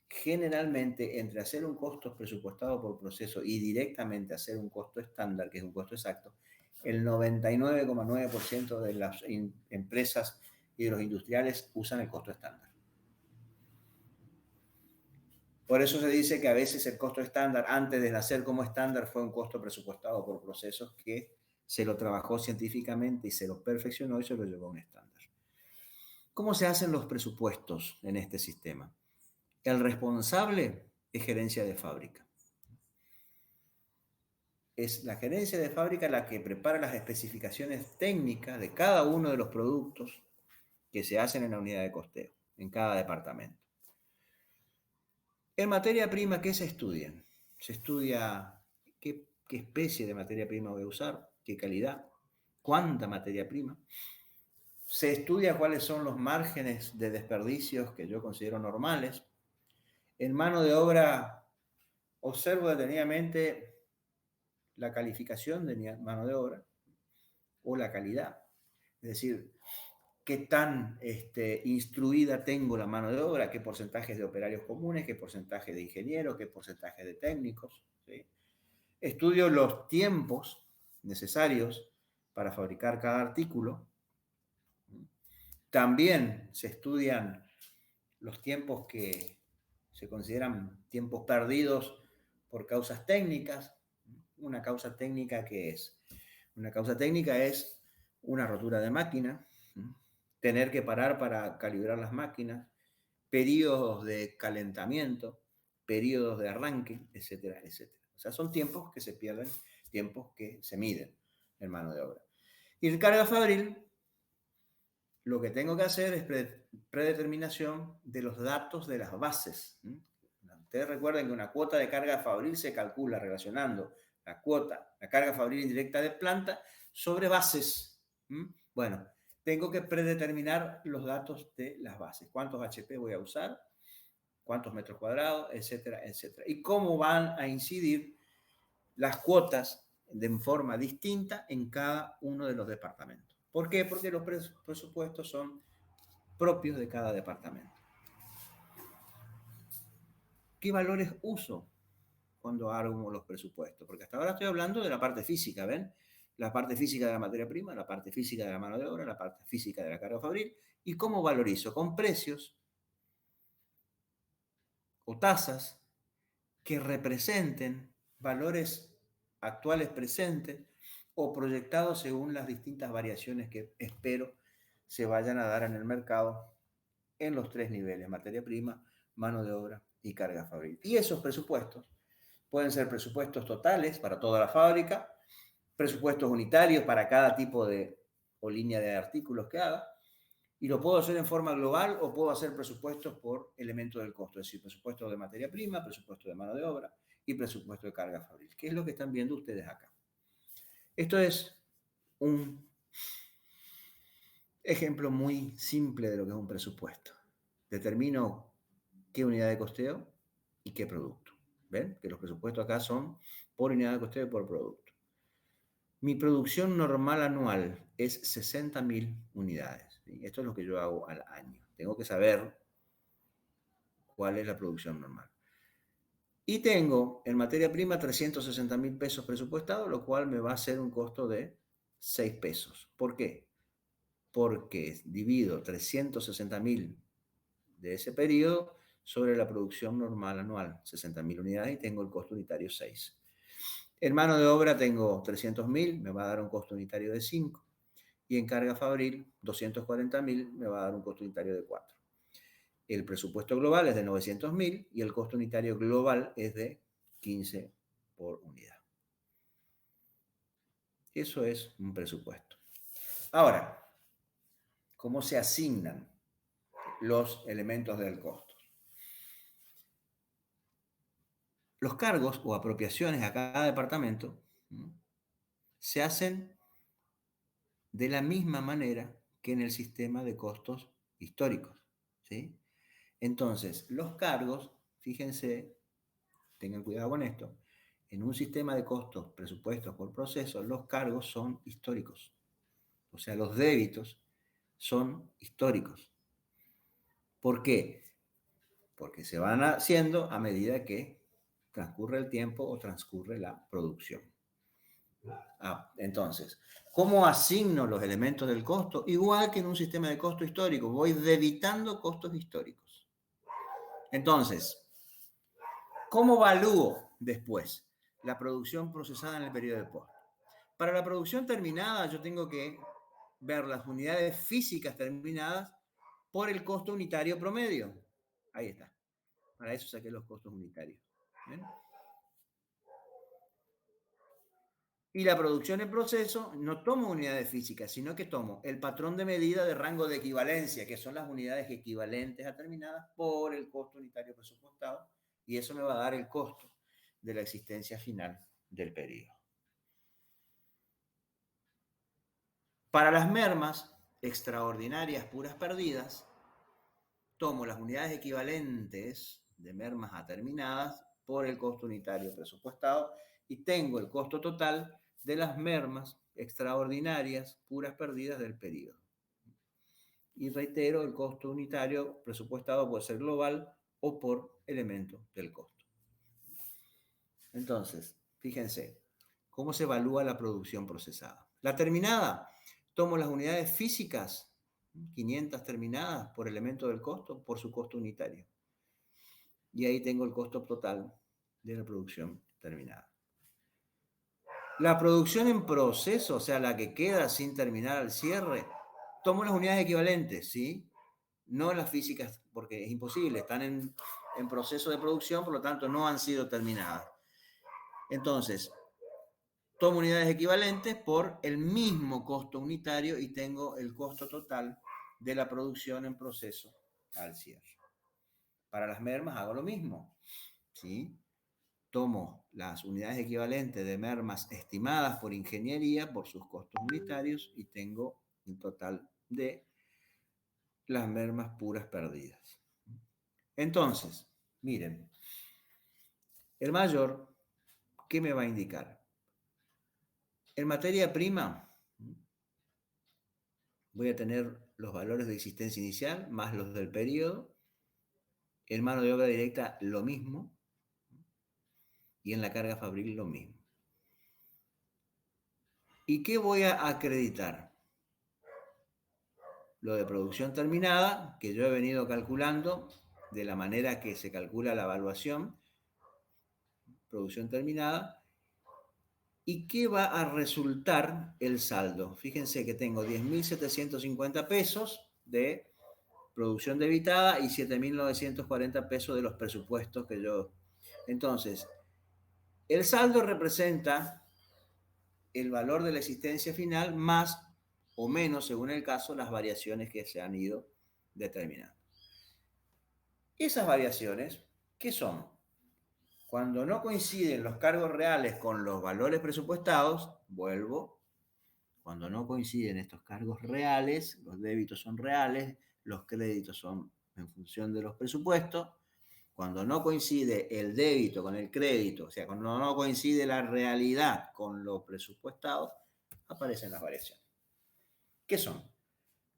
generalmente entre hacer un costo presupuestado por proceso y directamente hacer un costo estándar, que es un costo exacto, el 99,9% de las empresas y de los industriales usan el costo estándar. Por eso se dice que a veces el costo estándar, antes de nacer como estándar, fue un costo presupuestado por procesos que se lo trabajó científicamente y se lo perfeccionó y se lo llevó a un estándar. ¿Cómo se hacen los presupuestos en este sistema? El responsable es gerencia de fábrica. Es la gerencia de fábrica la que prepara las especificaciones técnicas de cada uno de los productos que se hacen en la unidad de costeo, en cada departamento. En materia prima, ¿qué se estudia? Se estudia qué especie de materia prima voy a usar, qué calidad, cuánta materia prima. Se estudia cuáles son los márgenes de desperdicios que yo considero normales. En mano de obra, observo detenidamente la calificación de mi mano de obra o la calidad. Es decir, qué tan instruida tengo la mano de obra, qué porcentajes de operarios comunes, qué porcentaje de ingenieros, qué porcentaje de técnicos. ¿Sí? Estudio los tiempos necesarios para fabricar cada artículo. También se estudian los tiempos que se consideran tiempos perdidos por causas técnicas. Una causa técnica, ¿qué es? Una causa técnica es una rotura de máquina, tener que parar para calibrar las máquinas, periodos de calentamiento, periodos de arranque, etcétera, etcétera. O sea, son tiempos que se pierden, tiempos que se miden en mano de obra. Y en carga fabril, lo que tengo que hacer es predeterminación de los datos de las bases. Ustedes recuerden que una cuota de carga fabril se calcula relacionando la carga fabril indirecta de planta sobre bases. Bueno, tengo que predeterminar los datos de las bases. ¿Cuántos HP voy a usar? ¿Cuántos metros cuadrados? Etcétera, etcétera. Y cómo van a incidir las cuotas de forma distinta en cada uno de los departamentos. ¿Por qué? Porque los presupuestos son propios de cada departamento. ¿Qué valores uso cuando hago los presupuestos? Porque hasta ahora estoy hablando de la parte física, ¿ven? La parte física de la materia prima, la parte física de la mano de obra, la parte física de la carga fabril. ¿Y cómo valorizo? Con precios o tasas que representen valores actuales presentes o proyectados según las distintas variaciones que espero se vayan a dar en el mercado en los tres niveles: materia prima, mano de obra y carga fabril. Y esos presupuestos pueden ser presupuestos totales para toda la fábrica, presupuestos unitarios para cada tipo de o línea de artículos que haga, y lo puedo hacer en forma global o puedo hacer presupuestos por elemento del costo, es decir, presupuesto de materia prima, presupuesto de mano de obra y presupuesto de carga fabril, que es lo que están viendo ustedes acá. Esto es un ejemplo muy simple de lo que es un presupuesto. Determino qué unidad de costeo y qué producto. ¿Ven? Que los presupuestos acá son por unidad de costeo y por producto. Mi producción normal anual es 60.000 unidades. ¿Sí? Esto es lo que yo hago al año. Tengo que saber cuál es la producción normal. Y tengo en materia prima 360.000 pesos presupuestados, lo cual me va a hacer un costo de 6 pesos. ¿Por qué? Porque divido 360.000 de ese periodo sobre la producción normal anual, 60.000 unidades, y tengo el costo unitario 6. En mano de obra tengo 300.000, me va a dar un costo unitario de 5. Y en carga fabril, 240.000, me va a dar un costo unitario de 4. El presupuesto global es de 900.000 y el costo unitario global es de 15 por unidad. Eso es un presupuesto. Ahora, ¿cómo se asignan los elementos del costo? Los cargos o apropiaciones a cada departamento se hacen de la misma manera que en el sistema de costos históricos, ¿sí? Entonces, los cargos, fíjense, tengan cuidado con esto, en un sistema de costos presupuestos por proceso, los cargos son históricos. O sea, los débitos son históricos. ¿Por qué? Porque se van haciendo a medida que transcurre el tiempo o transcurre la producción. Entonces, ¿cómo asigno los elementos del costo? Igual que en un sistema de costo histórico, voy debitando costos históricos. Entonces, ¿cómo evalúo después la producción procesada en el periodo de post? Para la producción terminada, yo tengo que ver las unidades físicas terminadas por el costo unitario promedio. Ahí está. Para eso saqué los costos unitarios. ¿Ven? Y la producción en proceso no tomo unidades físicas, sino que tomo el patrón de medida de rango de equivalencia, que son las unidades equivalentes a terminadas por el costo unitario presupuestado, y eso me va a dar el costo de la existencia final del periodo. Para las mermas extraordinarias puras perdidas, tomo las unidades equivalentes de mermas a terminadas por el costo unitario presupuestado y tengo el costo total de las mermas extraordinarias puras perdidas del periodo. Y reitero, el costo unitario presupuestado puede ser global o por elemento del costo. Entonces, fíjense, ¿cómo se evalúa la producción procesada? La terminada, tomo las unidades físicas, 500 terminadas por elemento del costo, por su costo unitario. Y ahí tengo el costo total de la producción terminada. La producción en proceso, o sea, la que queda sin terminar al cierre, tomo las unidades equivalentes, ¿sí? No las físicas, porque es imposible, están en proceso de producción, por lo tanto no han sido terminadas. Entonces, tomo unidades equivalentes por el mismo costo unitario y tengo el costo total de la producción en proceso al cierre. Para las mermas hago lo mismo, ¿sí? Tomo las unidades equivalentes de mermas estimadas por ingeniería por sus costos unitarios y tengo un total de las mermas puras perdidas. Entonces, miren, el mayor, ¿qué me va a indicar? En materia prima, voy a tener los valores de existencia inicial más los del periodo. En mano de obra directa, lo mismo. Y en la carga fabril, lo mismo. ¿Y qué voy a acreditar? Lo de producción terminada, que yo he venido calculando de la manera que se calcula la evaluación, producción terminada, y qué va a resultar el saldo. Fíjense que tengo 10.750 pesos de producción debitada y 7.940 pesos de los presupuestos que yo... Entonces, el saldo representa el valor de la existencia final más o menos, según el caso, las variaciones que se han ido determinando. Esas variaciones, ¿qué son? Cuando no coinciden los cargos reales con los valores presupuestados, vuelvo. Cuando no coinciden estos cargos reales, los débitos son reales, los créditos son en función de los presupuestos, Cuando no coincide el débito con el crédito, o sea, cuando no coincide la realidad con lo presupuestado, aparecen las variaciones. ¿Qué son?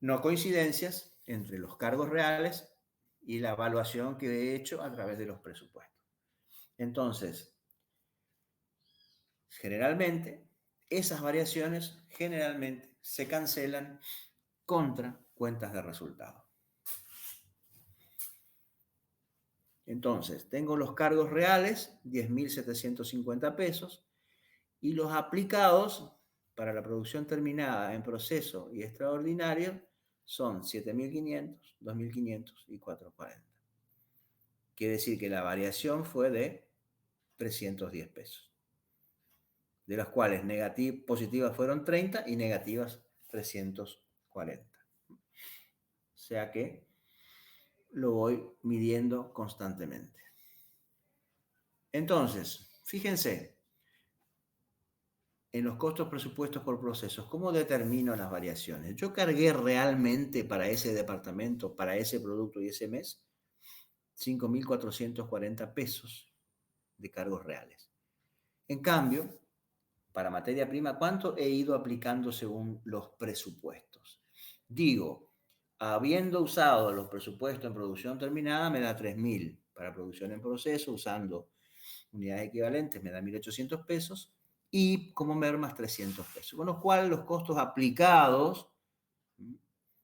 No coincidencias entre los cargos reales y la evaluación que he hecho a través de los presupuestos. Entonces, generalmente, esas variaciones generalmente se cancelan contra cuentas de resultado. Entonces, tengo los cargos reales, 10.750 pesos, y los aplicados para la producción terminada en proceso y extraordinario son 7.500, 2.500 y 440. Quiere decir que la variación fue de 310 pesos, de las cuales positivas fueron 30 y negativas 340. O sea que lo voy midiendo constantemente. Entonces, fíjense en los costos presupuestos por procesos, ¿cómo determino las variaciones? Yo cargué realmente para ese departamento, para ese producto y ese mes, 5.440 pesos de cargos reales. En cambio, para materia prima, ¿cuánto he ido aplicando según los presupuestos? Digo, habiendo usado los presupuestos en producción terminada, me da 3.000. Para producción en proceso, usando unidades equivalentes, me da 1.800 pesos. Y como mermas, 300 pesos. Con lo cual, los costos aplicados,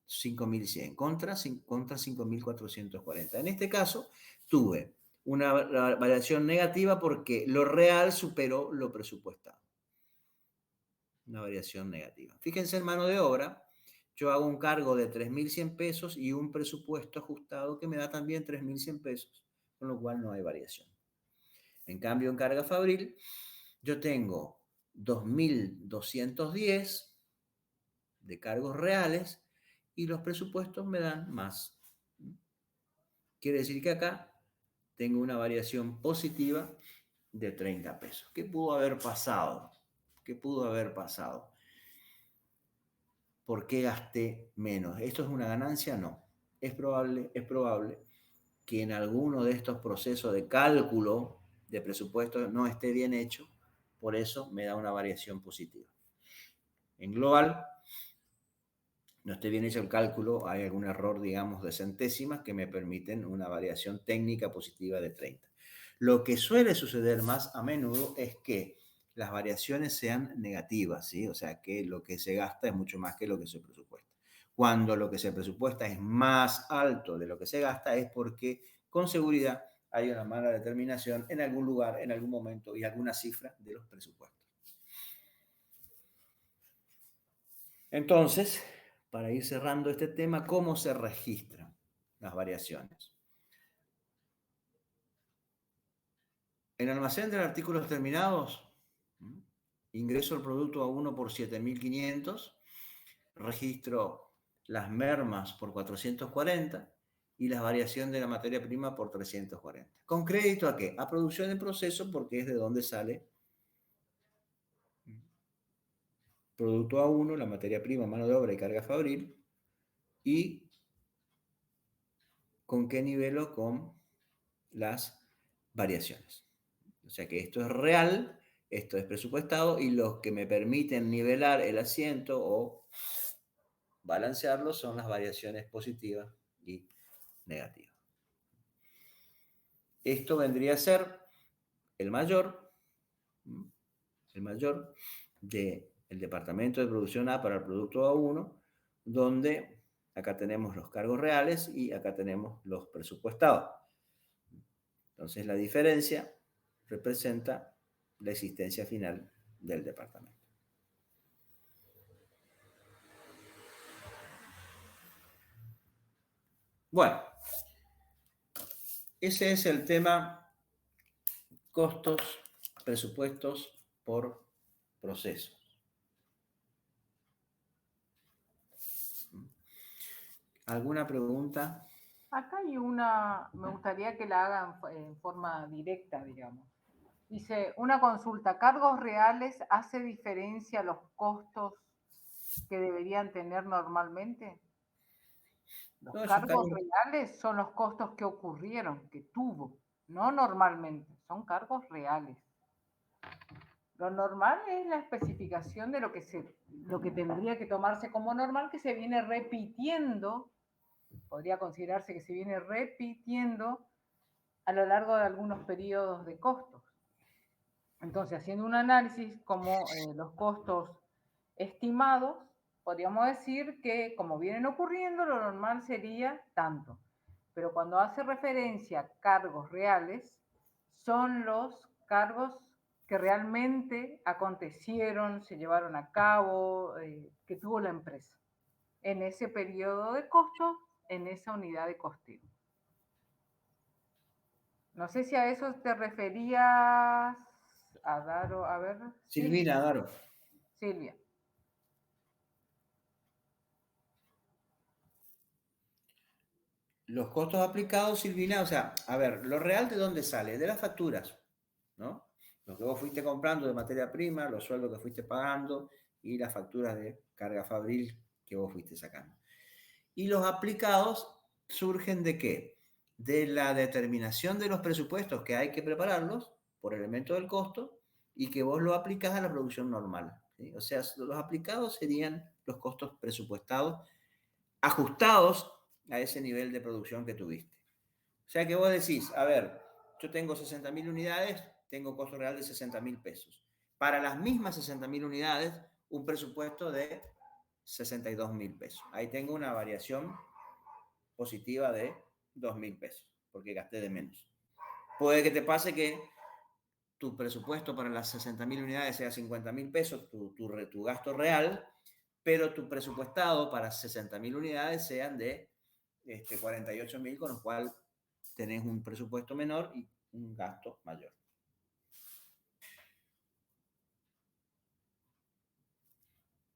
5.100 contra 5.440. En este caso, tuve una variación negativa porque lo real superó lo presupuestado. Una variación negativa. Fíjense en mano de obra, yo hago un cargo de 3.100 pesos y un presupuesto ajustado que me da también 3.100 pesos, con lo cual no hay variación. En cambio, en carga fabril, yo tengo 2.210 de cargos reales y los presupuestos me dan más. Quiere decir que acá tengo una variación positiva de 30 pesos. ¿Qué pudo haber pasado? ¿Qué pudo haber pasado? ¿Por qué gasté menos? ¿Esto es una ganancia? No. Es probable que en alguno de estos procesos de cálculo de presupuesto no esté bien hecho, por eso me da una variación positiva. En global, no esté bien hecho el cálculo, hay algún error, digamos, de centésimas que me permiten una variación técnica positiva de 30. Lo que suele suceder más a menudo es que las variaciones sean negativas, ¿sí? O sea, que lo que se gasta es mucho más que lo que se presupuesta. Cuando lo que se presupuesta es más alto de lo que se gasta es porque con seguridad hay una mala determinación en algún lugar, en algún momento y alguna cifra de los presupuestos. Entonces, para ir cerrando este tema, ¿cómo se registran las variaciones? En almacén de artículos terminados, ingreso el producto a 1 por 7.500, registro las mermas por 440 y la variación de la materia prima por 340. ¿Con crédito a qué? A producción en proceso, porque es de donde sale producto a 1, la materia prima, mano de obra y carga fabril, y con qué nivelo con las variaciones. O sea que esto es real, esto es presupuestado y los que me permiten nivelar el asiento o balancearlo son las variaciones positivas y negativas. Esto vendría a ser el mayor del departamento de producción A para el producto A1, donde acá tenemos los cargos reales y acá tenemos los presupuestados. Entonces la diferencia representa la existencia final del departamento. Bueno, ese es el tema costos, presupuestos por procesos. ¿Alguna pregunta? Acá hay una, me gustaría que la hagan en forma directa, digamos. Dice, una consulta, ¿cargos reales hace diferencia los costos que deberían tener normalmente? Los No, esos cargos cargos, reales son los costos que ocurrieron, que tuvo. no normalmente, son cargos reales. Lo normal es la especificación de lo que tendría que tomarse como normal, que se viene repitiendo, podría considerarse que se viene repitiendo a lo largo de algunos periodos de costos. Entonces, haciendo un análisis como los costos estimados, podríamos decir que como vienen ocurriendo, lo normal sería tanto. Pero cuando hace referencia a cargos reales, son los cargos que realmente acontecieron, se llevaron a cabo, que tuvo la empresa en ese periodo de costo, en esa unidad de costeo. No sé si a eso te referías, a Daro, a ver. Silvina, Daro. Silvia. Los costos aplicados, Silvina, o sea, a ver, lo real de dónde sale, de las facturas, ¿no? Lo que vos fuiste comprando de materia prima, los sueldos que fuiste pagando y las facturas de carga fabril que vos fuiste sacando. Y los aplicados surgen de qué? De la determinación de los presupuestos que hay que prepararlos por elemento del costo y que vos lo aplicás a la producción normal, ¿sí? O sea, los aplicados serían los costos presupuestados ajustados a ese nivel de producción que tuviste. O sea que vos decís, a ver, yo tengo 60.000 unidades, tengo costo real de 60.000 pesos. Para las mismas 60.000 unidades, un presupuesto de 62.000 pesos. Ahí tengo una variación positiva de 2.000 pesos, porque gasté de menos. Puede que te pase que tu presupuesto para las 60.000 unidades sea 50.000 pesos, tu gasto real, pero tu presupuestado para 60.000 unidades sean de 48.000, con lo cual tenés un presupuesto menor y un gasto mayor.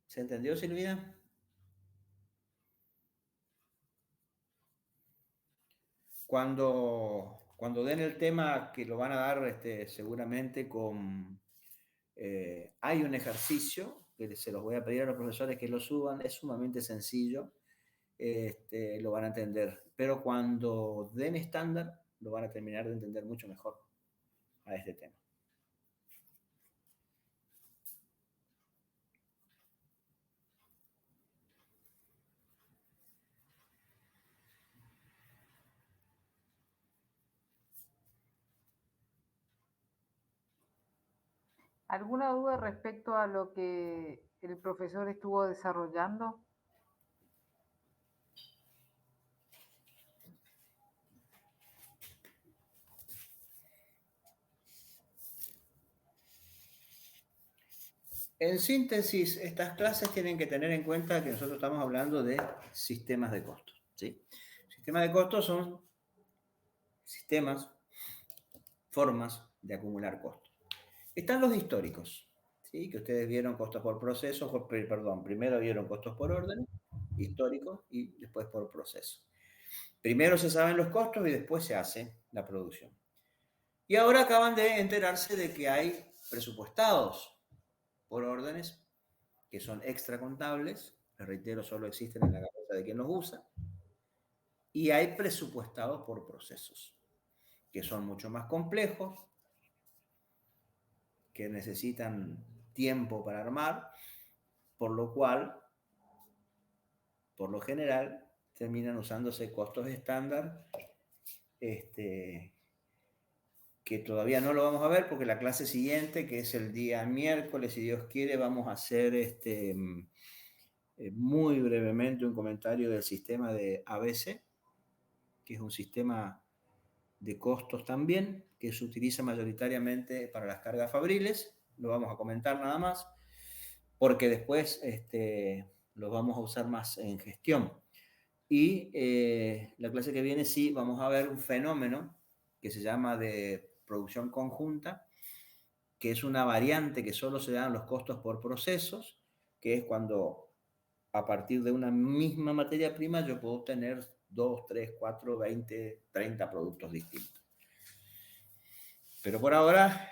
¿Se entendió, Silvina? Cuando den el tema, que lo van a dar seguramente con... hay un ejercicio que se los voy a pedir a los profesores que lo suban, es sumamente sencillo, lo van a entender, pero cuando den estándar lo van a terminar de entender mucho mejor a este tema. ¿Alguna duda respecto a lo que el profesor estuvo desarrollando? En síntesis, estas clases tienen que tener en cuenta que nosotros estamos hablando de sistemas de costos, ¿sí? Sistemas de costos son sistemas, formas de acumular costos. Están los históricos, ¿sí? Que ustedes vieron costos por proceso, perdón, primero vieron costos por orden, históricos, y después por proceso. Primero se saben los costos y después se hace la producción. Y ahora acaban de enterarse de que hay presupuestados por órdenes que son extracontables, les reitero, solo existen en la cabeza de quien los usa, y hay presupuestados por procesos, que son mucho más complejos, que necesitan tiempo para armar, por lo cual, por lo general, terminan usándose costos estándar, que todavía no lo vamos a ver porque la clase siguiente, que es el día miércoles, si Dios quiere, vamos a hacer muy brevemente un comentario del sistema de ABC, que es un sistema de costos también, que se utiliza mayoritariamente para las cargas fabriles. Lo vamos a comentar nada más, porque después lo vamos a usar más en gestión. Y la clase que viene sí vamos a ver un fenómeno que se llama de producción conjunta, que es una variante que solo se dan los costos por procesos, que es cuando a partir de una misma materia prima yo puedo tener 2, 3, 4, 20, 30 productos distintos. Pero por ahora,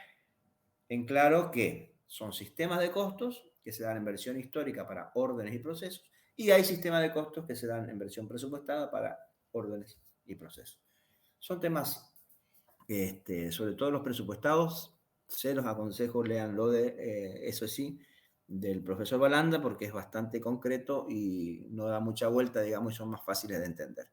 en claro que son sistemas de costos que se dan en versión histórica para órdenes y procesos, y hay sistemas de costos que se dan en versión presupuestada para órdenes y procesos. Son temas Sobre todo los presupuestados, se los aconsejo, lean lo de, eso sí, del profesor Balanda, porque es bastante concreto y no da mucha vuelta, digamos, y son más fáciles de entender.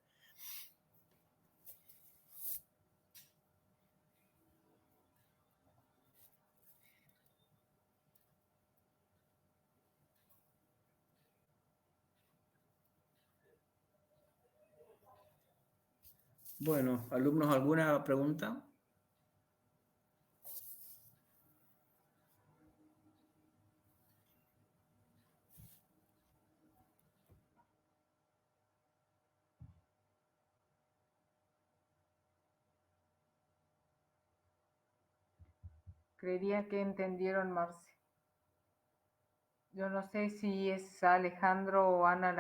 Bueno, alumnos, ¿alguna pregunta? Creería que entendieron, Marce. Yo no sé si es Alejandro o Ana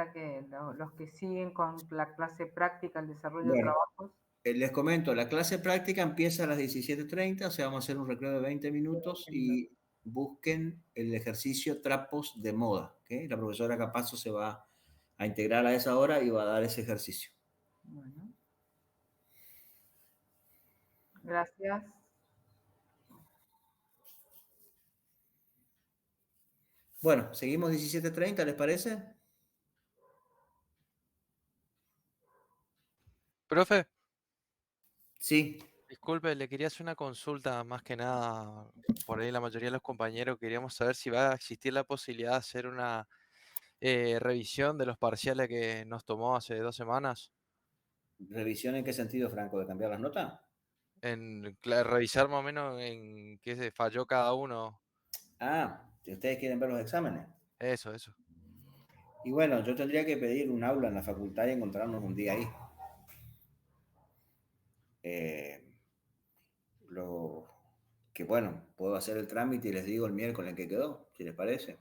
los que siguen con la clase práctica, el desarrollo de Bueno, trabajos. les comento, la clase práctica empieza a las 17:30, o sea, vamos a hacer un recreo de 20 minutos y busquen el ejercicio trapos de moda, ¿ok? La profesora Capazo se va a integrar a esa hora y va a dar ese ejercicio. Bueno. Gracias. Bueno, seguimos 17:30, ¿les parece? Profe, Sí. disculpe, le quería hacer una consulta más que nada. Por ahí la mayoría de los compañeros queríamos saber si va a existir la posibilidad de hacer una revisión de los parciales que nos tomó hace 2 semanas. ¿Revisión en qué sentido, Franco? ¿De cambiar las notas? Revisar más o menos en qué se falló cada uno. Ah, si ustedes quieren ver los exámenes. Eso. Y bueno, yo tendría que pedir un aula en la facultad y encontrarnos un día ahí. Eh, lo que bueno, puedo hacer el trámite y les digo el miércoles en que quedó, si les parece.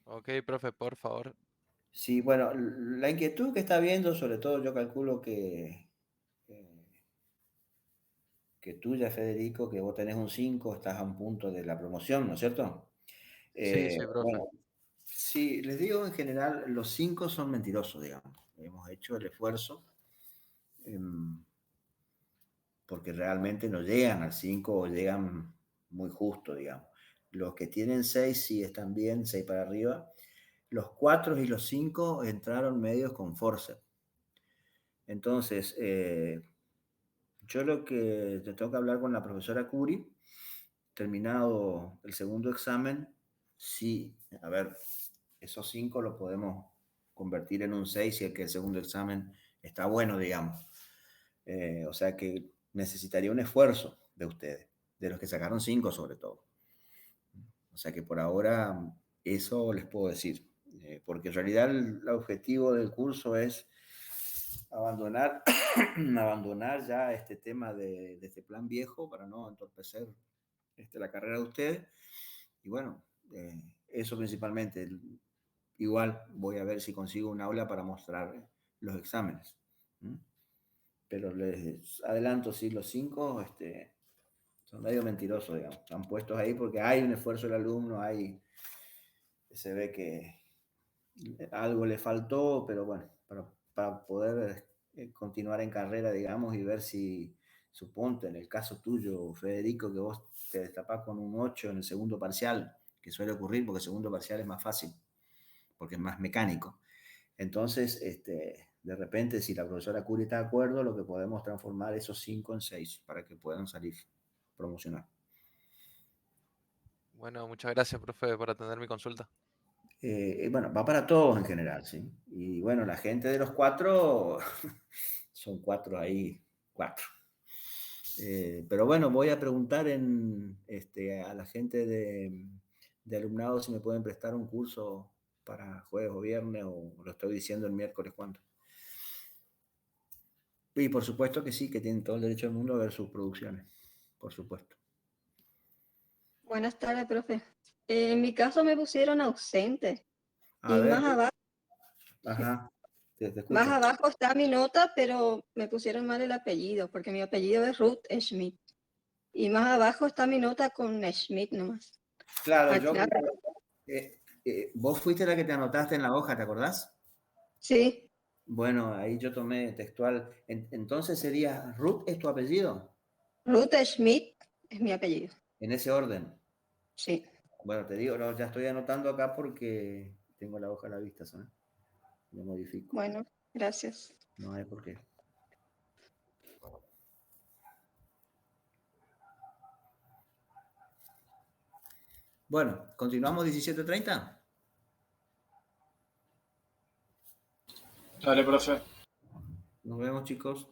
Ok, profe, por favor. Sí, bueno, la inquietud que está viendo, sobre todo yo calculo eh, que tuya, Federico, que vos tenés un 5, estás a un punto de la promoción, ¿no es cierto? Sí, profe. Bueno, sí, les digo en general, los 5 son mentirosos, digamos. Hemos hecho el esfuerzo porque realmente no llegan al 5 o llegan muy justo, digamos. Los que tienen 6 sí están bien, 6 para arriba. Los 4 y los 5 entraron medios con force. Entonces, yo lo que te tengo que hablar con la profesora Curi, terminado el segundo examen, sí, a ver, esos 5 lo podemos convertir en un 6 si es que el segundo examen está bueno, digamos. O sea que necesitaría un esfuerzo de ustedes, de los que sacaron 5 sobre todo. O sea que por ahora eso les puedo decir, porque en realidad el objetivo del curso es abandonar, abandonar ya este tema de este plan viejo para no entorpecer la carrera de ustedes. Y bueno, eso principalmente. Igual voy a ver si consigo un aula para mostrar los exámenes. Pero les adelanto, sí, los 5 son medio mentirosos, digamos. Están puestos ahí porque hay un esfuerzo del alumno, se ve que algo le faltó, pero bueno, para poder continuar en carrera, digamos, y ver si, suponte, en el caso tuyo, Federico, que vos te destapás con un 8 en el segundo parcial, que suele ocurrir porque el segundo parcial es más fácil, porque es más mecánico. Entonces, de repente, si la profesora Curi está de acuerdo, lo que podemos transformar esos 5 en 6 para que puedan salir promocionar. Bueno, muchas gracias, profe, por atender mi consulta. Bueno, va para todos en general, ¿sí? Y bueno, la gente de los 4, son 4 ahí, 4. Pero bueno, voy a preguntar a la gente de alumnado si me pueden prestar un curso para jueves o viernes, o lo estoy diciendo el miércoles cuánto. Y por supuesto que sí, que tienen todo el derecho del mundo a ver sus producciones, por supuesto. Buenas tardes, profe. En mi caso me pusieron ausente A y ver, sí, ajá, te más escucho. abajo está mi nota, pero me pusieron mal el apellido porque mi apellido es Ruth Schmidt. Y más abajo está mi nota con Schmidt nomás. Claro, Al final, vos fuiste la que te anotaste en la hoja, ¿te acordás? sí, Bueno, ahí yo tomé textual. Entonces sería, Ruth es tu apellido. Ruth Schmidt es mi apellido. En ese orden. Sí. Bueno, te digo, no, ya estoy anotando acá porque tengo la hoja a la vista, ¿sabes? Lo modifico. Bueno, gracias. No hay por qué. Bueno, continuamos 17:30. Dale, profe. Nos vemos, chicos.